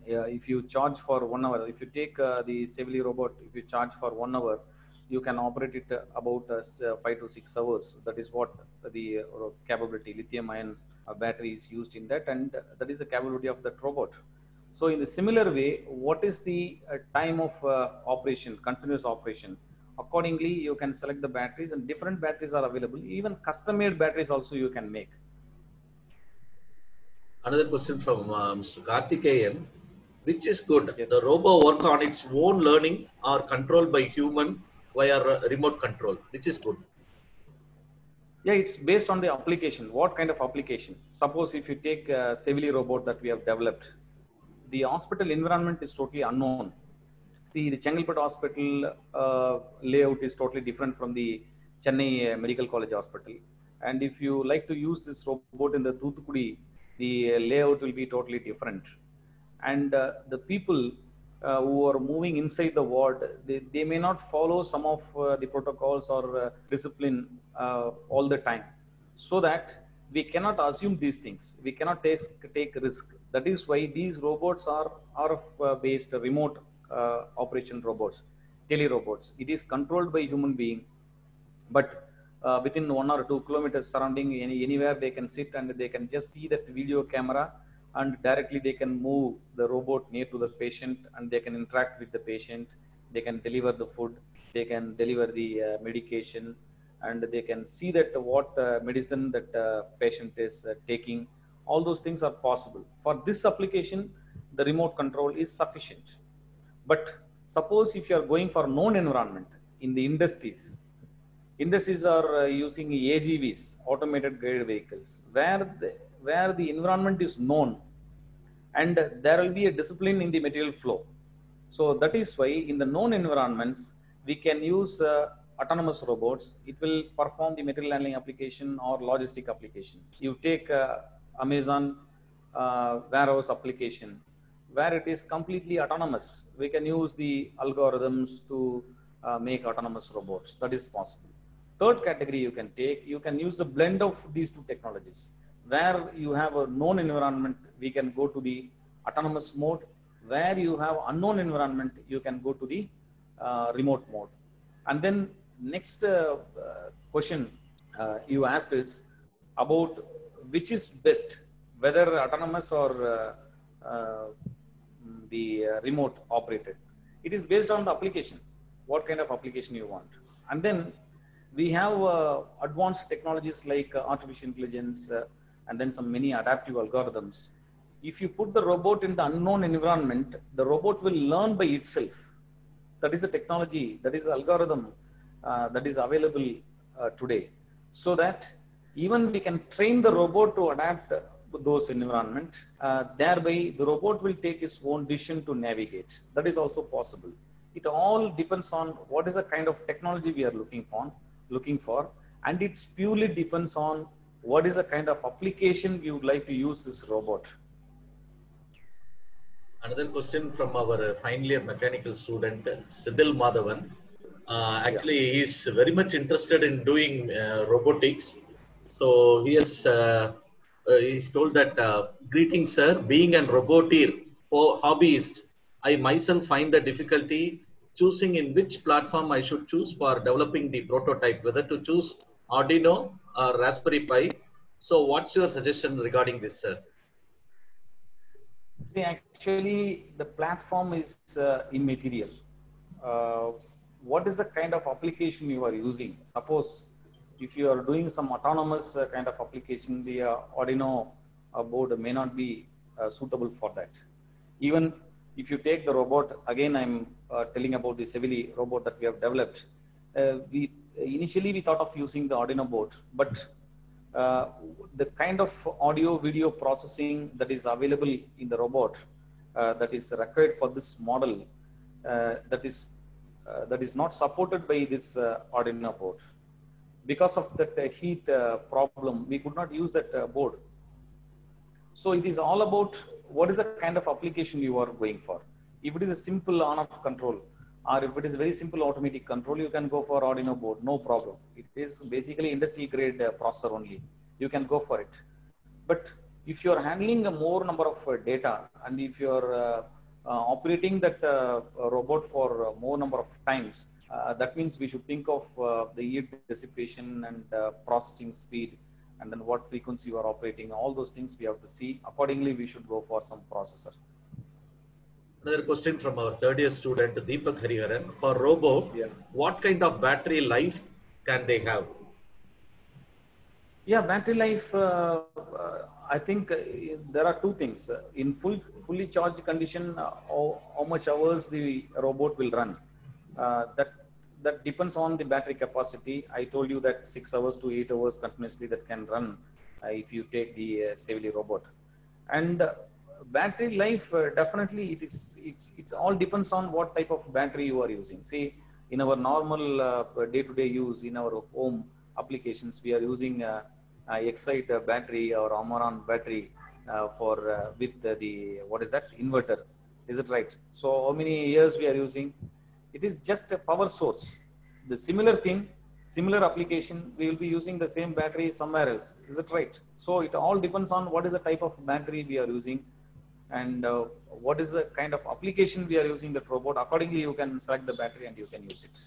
if you charge for 1 hour, if you take the Sevely robot, if you charge for 1 hour, you can operate it about 5 to 6 hours. That is what the capability, lithium ion battery is used in that, and that is the capability of that robot. So in the similar way, what is the time of operation, continuous operation? Accordingly, you can select the batteries, and different batteries are available. Even custom-made batteries also you can make. Another question from Mr. Karthikeyan. Which is good? Yes. The robo work on its own learning or controlled by human via remote control? Which is good? Yeah, it's based on the application. What kind of application? Suppose if you take a Sevely robot that we have developed, the hospital environment is totally unknown. See, the Chengalpattu hospital layout is totally different from the Chennai Medical College Hospital. And if you like to use this robot in the Thoothukudi, the layout will be totally different. And the people who are moving inside the ward, they may not follow some of the protocols or discipline all the time. So that we cannot assume these things. We cannot take risk. That is why these robots are RF-based remote operation robots, tele-robots. It is controlled by human being, but within 1 or 2 kilometers surrounding, anywhere they can sit and they can just see that video camera, and directly they can move the robot near to the patient, and they can interact with the patient. They can deliver the food, they can deliver the medication, and they can see that what medicine that patient is taking. All those things are possible. For this application, the remote control is sufficient. But suppose if you are going for known environment in the industries are using AGVs, automated guided vehicles, where the environment is known, and there will be a discipline in the material flow. So that is why in the known environments, we can use autonomous robots. It will perform the material handling application or logistic applications. You take Amazon warehouse application, where it is completely autonomous. We can use the algorithms to make autonomous robots. That is possible. Third category you can take, you can use a blend of these two technologies. Where you have a known environment, we can go to the autonomous mode. Where you have unknown environment, you can go to the remote mode. And then next question you asked is about which is best, whether autonomous or the remote operated. It is based on the application, what kind of application you want. And then we have advanced technologies like artificial intelligence and then some many adaptive algorithms. If you put the robot in the unknown environment, the robot will learn by itself. That is the technology, that is the algorithm that is available today. So that even we can train the robot to adapt those environment, thereby the robot will take its own decision to navigate. That is also possible. It all depends on what is the kind of technology we are looking for, and it purely depends on what is the kind of application we would like to use this robot. Another question from our final year mechanical student, Sidil Madhavan. Actually, he is very much interested in doing robotics. So he told that, greetings, sir. Being an roboteer for hobbyist, I myself find the difficulty choosing in which platform I should choose for developing the prototype, whether to choose Arduino or Raspberry Pi. So, what's your suggestion regarding this, sir? Actually, the platform is immaterial. What is the kind of application you are using? Suppose if you are doing some autonomous kind of application, the Arduino board may not be suitable for that. Even if you take the robot, again I'm telling about the Sevili robot that we have developed. Initially we thought of using the Arduino board, but the kind of audio video processing that is available in the robot that is required for this model that is not supported by this Arduino board. Because of that heat problem, we could not use that board. So it is all about what is the kind of application you are going for. If it is a simple on-off control, or if it is very simple automatic control, you can go for Arduino board, no problem. It is basically industry grade processor only. You can go for it. But if you are handling a more number of data, and if you are operating that robot for more number of times, that means we should think of the heat dissipation and processing speed, and then what frequency you are operating. All those things we have to see. Accordingly, we should go for some processor. Another question from our third year student, Deepak Hariharan. For robot, what kind of battery life can they have? Yeah, battery life, I think there are two things. In fully charged condition, how much hours the robot will run. That depends on the battery capacity. I told you that 6 hours to 8 hours continuously that can run if you take the Sevili robot. And battery life, definitely it all depends on what type of battery you are using. See, in our normal day-to-day use, in our home applications, we are using Excite battery or Amaran battery with the what is that, inverter, is it right? So how many years we are using? It is just a power source. The similar thing, similar application, we will be using the same battery somewhere else, is it right? So it all depends on what is the type of battery we are using, and what is the kind of application we are using that robot. Accordingly, you can select the battery and you can use it.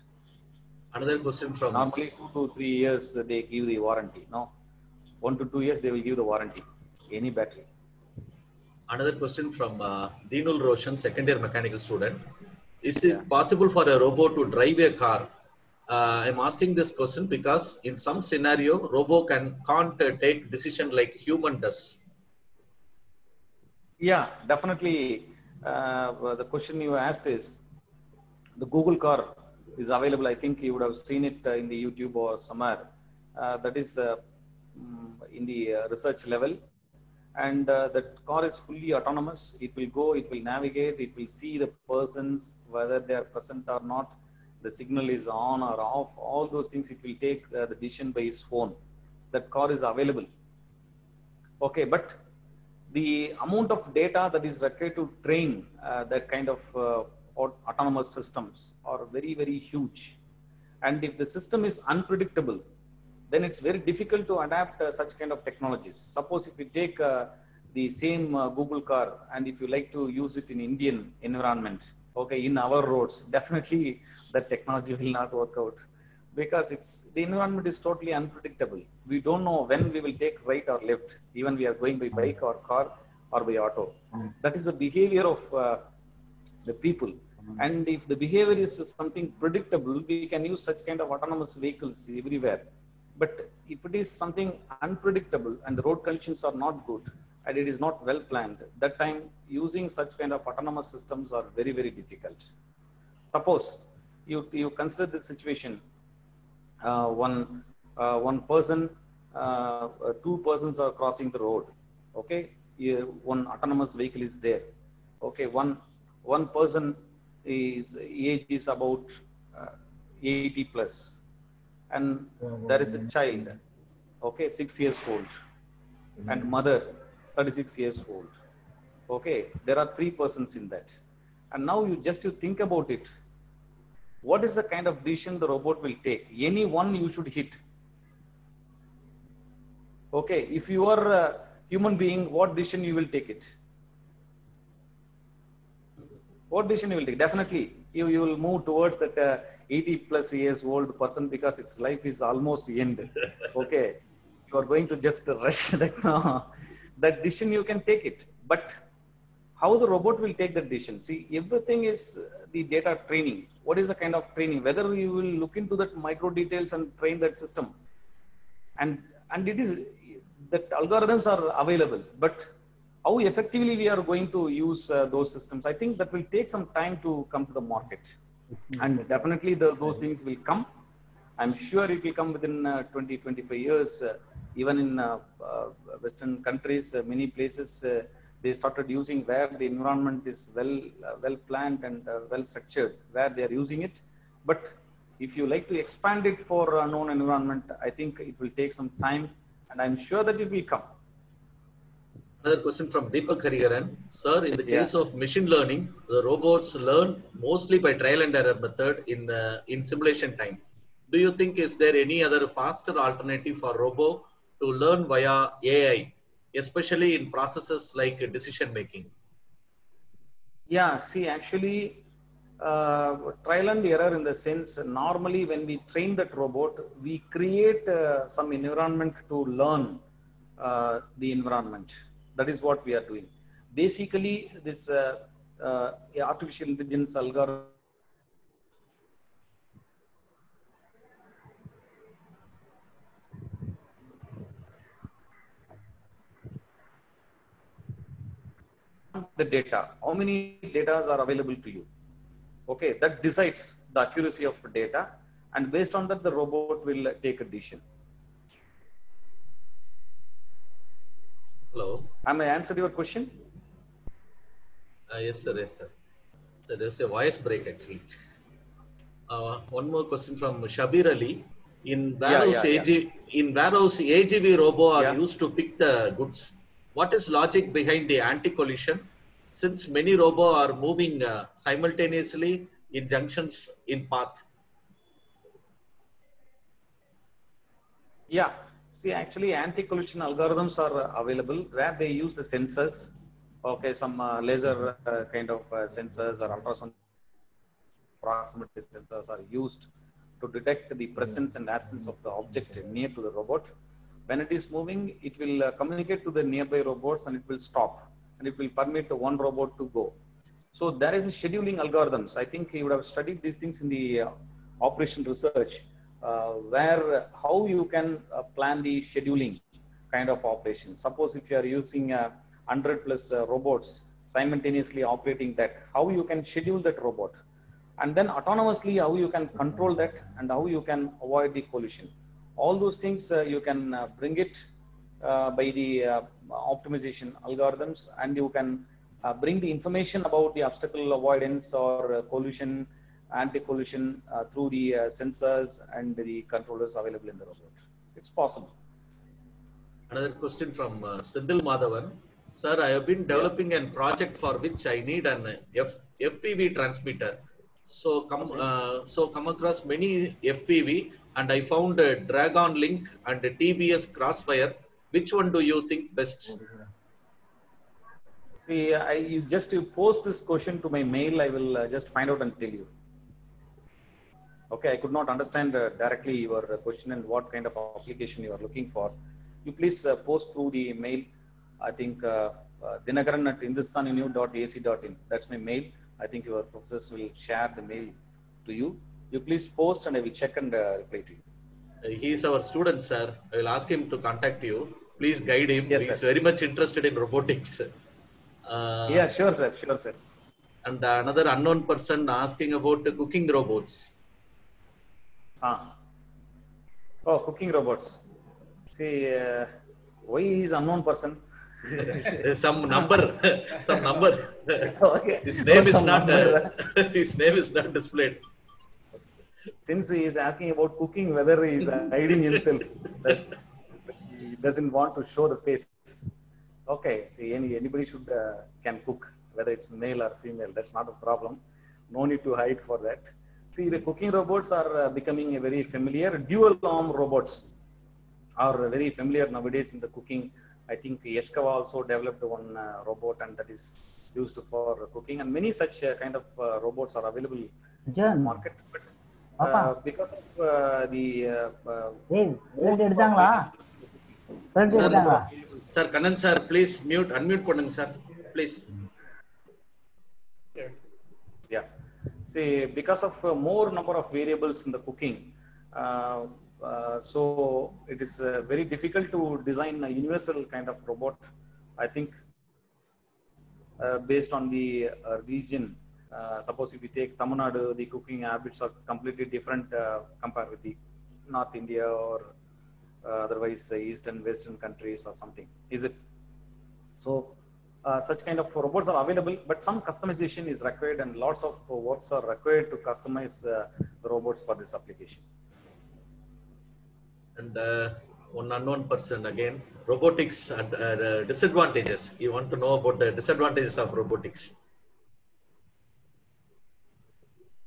Another question from... Normally 2 to 3 years they give the warranty. No, 1 to 2 years they will give the warranty, any battery. Another question from Deenul Roshan, second year mechanical student. Is it possible for a robot to drive a car? I'm asking this question because in some scenario, robot can't take decision like human does. Yeah, definitely. The question you asked is, the Google car is available. I think you would have seen it in the YouTube or somewhere. That is in the research level. And that car is fully autonomous. It will go, it will navigate, it will see the persons, whether they are present or not. The signal is on or off. All those things, it will take the decision by its phone. That car is available. Okay, but the amount of data that is required to train that kind of autonomous systems are very, very huge. And if the system is unpredictable, then it's very difficult to adapt such kind of technologies. Suppose if you take the same Google car, and if you like to use it in Indian environment, okay, in our roads, definitely that technology will not work out, because the environment is totally unpredictable. We don't know when we will take right or left, even we are going by bike or car or by auto. That is the behavior of the people. And if the behavior is something predictable, we can use such kind of autonomous vehicles everywhere. But if it is something unpredictable and the road conditions are not good and it is not well planned, that time using such kind of autonomous systems are very, very difficult. Suppose you consider this situation. One person, two persons are crossing the road. Okay, one autonomous vehicle is there. Okay, one person is age is about 80 plus, and there is a child, okay, 6 years old, and mother 36 years old. Okay, there are three persons in that, and now you think about it. What is the kind of decision the robot will take? Any one you should hit. Okay, if you are a human being, what decision you will take it? What decision you will take? Definitely, you will move towards that 80 plus years old person because its life is almost end. Okay, you are going to just rush that. That decision you can take it, but how the robot will take that decision? See, everything is the data training. What is the kind of training? Whether you will look into that micro details and train that system, and it is that algorithms are available, but how effectively we are going to use those systems, I think that will take some time to come to the market. And definitely those things will come. I'm sure it will come within 20-25 years. Even in Western countries, many places, they started using where the environment is well planned and well structured, where they are using it. But if you like to expand it for a known environment, I think it will take some time, and I'm sure that it will come. Another question from Deepak Hariharan. Sir, in the case of machine learning, the robots learn mostly by trial and error method in simulation time. Do you think is there any other faster alternative for robo to learn via AI, especially in processes like decision making? Yeah, see, actually, trial and error in the sense, normally when we train that robot, we create some environment to learn the environment. That is what we are doing. Basically, this artificial intelligence algorithm the data, how many data are available to you. Okay, that decides the accuracy of data, and based on that, the robot will take a decision. Hello. Am I answered your question? Yes, sir. Yes, sir. So there's a voice break actually. One more question from Shabir Ali. In warehouse AGV robo are used to pick the goods. What is logic behind the anti-collision? Since many robo are moving simultaneously in junctions in path. Yeah. See, actually, anti-collision algorithms are available where they use the sensors. Okay, some laser kind of sensors or ultrasound proximity sensors are used to detect the presence and absence of the object near to the robot. When it is moving, it will communicate to the nearby robots and it will stop, and it will permit one robot to go. So there is a scheduling algorithms. I think you would have studied these things in the operation research, where how you can plan the scheduling kind of operation. Suppose if you are using 100 plus robots simultaneously operating that, how you can schedule that robot, and then autonomously how you can control that and how you can avoid the collision. All those things you can bring it by the optimization algorithms, and you can bring the information about the obstacle avoidance or collision, anti-collision through the sensors and the controllers available in the robot. It's possible. Another question from Sindhil Madhavan. Sir, I have been developing a project for which I need an FPV transmitter. So come across many FPV, and I found a Dragon Link and a TBS Crossfire. Which one do you think best? See, you just post this question to my mail. I will just find out and tell you. Okay, I could not understand directly your question and what kind of application you are looking for. You please post through the mail. I think dinakaran@hindustanuniv.ac.in. That's my mail. I think your professors will share the mail to you. You please post and I will check and reply to you. He is our student, sir. I will ask him to contact you. Please guide him. Yes, he is sir. very much interested in robotics. Yeah, sure, sir. Sure, sir. And another unknown person asking about the cooking robots. Ah. Oh, cooking robots. See, why is unknown person? Some number, some number. Okay. His name Oh, is some not. number. His name is not displayed. Since he is asking about cooking, whether he is hiding himself, that he doesn't want to show the face. Okay, see, anybody should can cook, whether it's male or female. That's not a problem. No need to hide for that. See, the cooking robots are becoming a very familiar. Dual arm robots are very familiar nowadays in the cooking. I think Yeshkawa also developed one robot, and that is used for cooking. And many such kind of robots are available in the John, market. But because of the hey, red எடுத்தாங்களா? red Sir, எடுத்தாங்களா? sir, Kannan sir, please unmute பண்ணுங்க sir, please. yeah, see, because of more number of variables in the cooking, so it is very difficult to design a universal kind of robot. I think based on the region. Suppose if we take Tamil Nadu, the cooking habits are completely different compared with the North India or otherwise Eastern, Western countries or something. Is it? So such kind of robots are available, but some customization is required, and lots of works are required to customize the robots for this application. And one unknown person again. Robotics and disadvantages. You want to know about the disadvantages of robotics?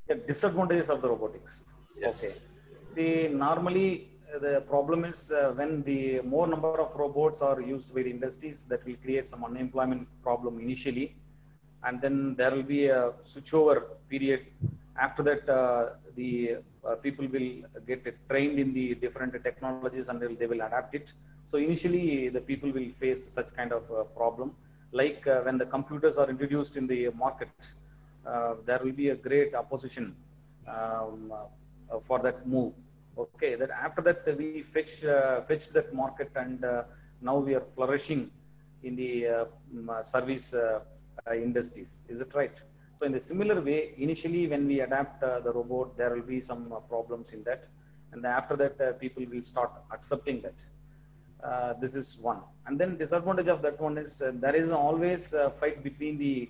Yeah, disadvantages of the robotics. Yes. Okay. See, normally the problem is when the more number of robots are used by the industries, that will create some unemployment problem initially, and then there will be a switchover period. After that, the people will get trained in the different technologies and they will adapt it. So initially, the people will face such kind of problem. Like when the computers are introduced in the market, there will be a great opposition for that move. Okay, that after that we fetched that market, and now we are flourishing in the service industries. Is it right? So in the similar way, initially when we adapt the robot, there will be some problems in that, and after that people will start accepting that. This is one. And then disadvantage of that one is there is always a fight between the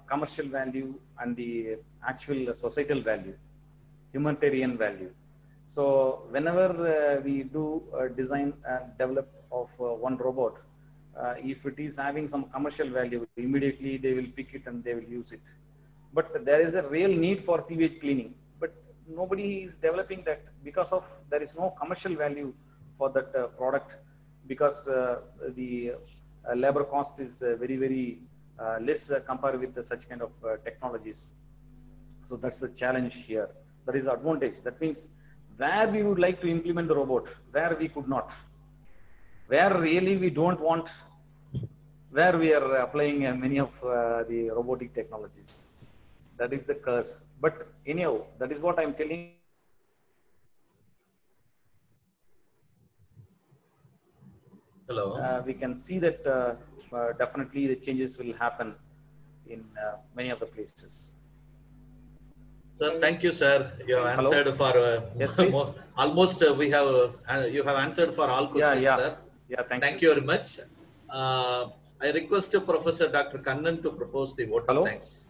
commercial value and the actual societal value, humanitarian value. So whenever we do design and develop of one robot, if it is having some commercial value, immediately they will pick it and they will use it. But there is a real need for sewage cleaning, but nobody is developing that because of there is no commercial value for that product, because the labor cost is very less compared with such kind of technologies. So that's the challenge here. That is the advantage. That means where we would like to implement the robot, where we could not, where really we don't want, where we are applying many of the robotic technologies. That is the curse. But anyhow, that is what I'm telling. Hello. We can see that definitely the changes will happen in many of the places. Sir, thank you, sir. You have Hello? answered for Yes, please. almost we have you have answered for all questions, sir. Yeah, Thank you very much. I request Professor Dr. Kannan to propose the vote Hello? of thanks.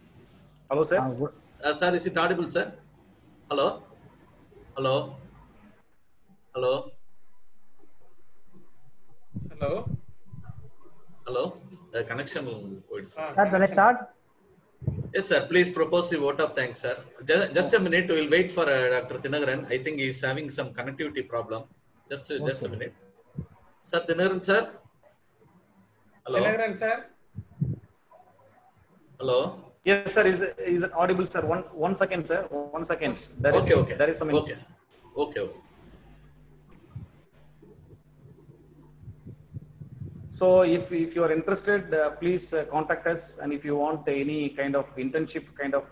Hello, sir. Sir, is it audible, sir? Hello? Hello? Hello? Hello. Hello? Connection. Sir, shall I start? Yes, sir. Please propose the vote of thanks, sir. Just a minute. We'll wait for Dr. Thinagaran. I think he's having some connectivity problem. Just a minute. Sir, Thinagaran, sir. Hello. Thinagaran, sir. Hello. Yes, sir. Is it audible, sir? One second, sir. 1 second. Okay. There is some. Okay. So if you are interested, please contact us. And if you want any kind of internship kind of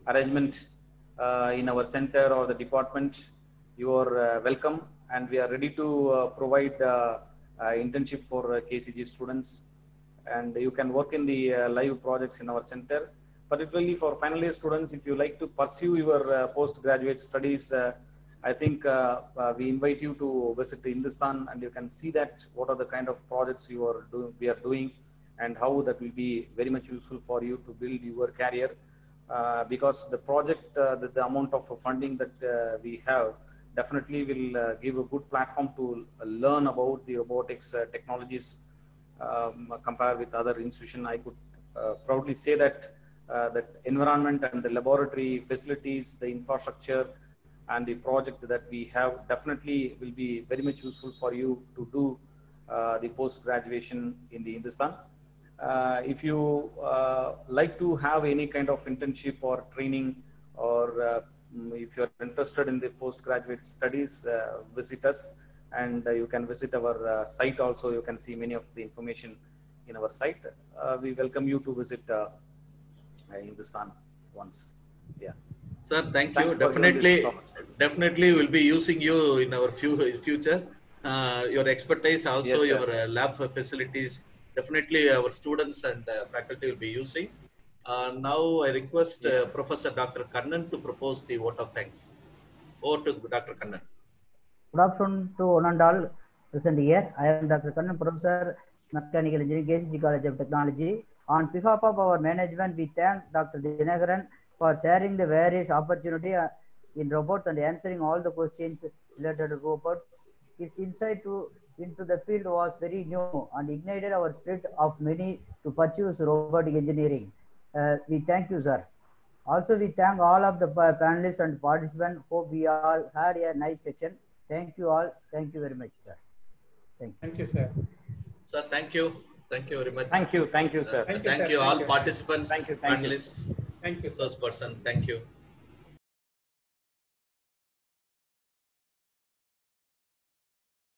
arrangement in our center or the department, you are welcome. And we are ready to provide internship for KCG students. And you can work in the live projects in our center. Particularly for final year students, if you like to pursue your postgraduate studies I think we invite you to visit Hindustan, and you can see that what are the kind of projects we are doing, and how that will be very much useful for you to build your career. Because the project, the amount of funding that we have definitely will give a good platform to learn about the robotics technologies compared with other institutions. I could proudly say that that environment and the laboratory facilities, the infrastructure, and the project that we have definitely will be very much useful for you to do the post-graduation in the Hindustan. If you like to have any kind of internship or training, or if you're interested in the postgraduate studies, visit us, and you can visit our site also. You can see many of the information in our site. We welcome you to visit Hindustan once. Yeah. Sir, thank Thanks you. for giving this Definitely we'll be using you in our future. Your expertise, also Yes, sir. your lab facilities, definitely our students and faculty will be using. Now I request Professor Dr. Kannan to propose the vote of thanks. Over to Dr. Kannan. Good afternoon to one and all present here. I am Dr. Kannan, Professor Mechanical Engineering, KCC College of Technology. On behalf of our management, we thank Dr. Dinakaran for sharing the various opportunity in robots and answering all the questions related to robots. His insight into the field was very new and ignited our spirit of many to pursue robotic engineering. We thank you, sir. Also, we thank all of the panelists and participants. Hope we all had a nice session. Thank you all. Thank you very much, sir. Thank you, sir. Sir, thank you. Thank you very much. Thank you, sir. Thank you all participants, Thank you. panelists, Thank you, sir. first person. Thank you.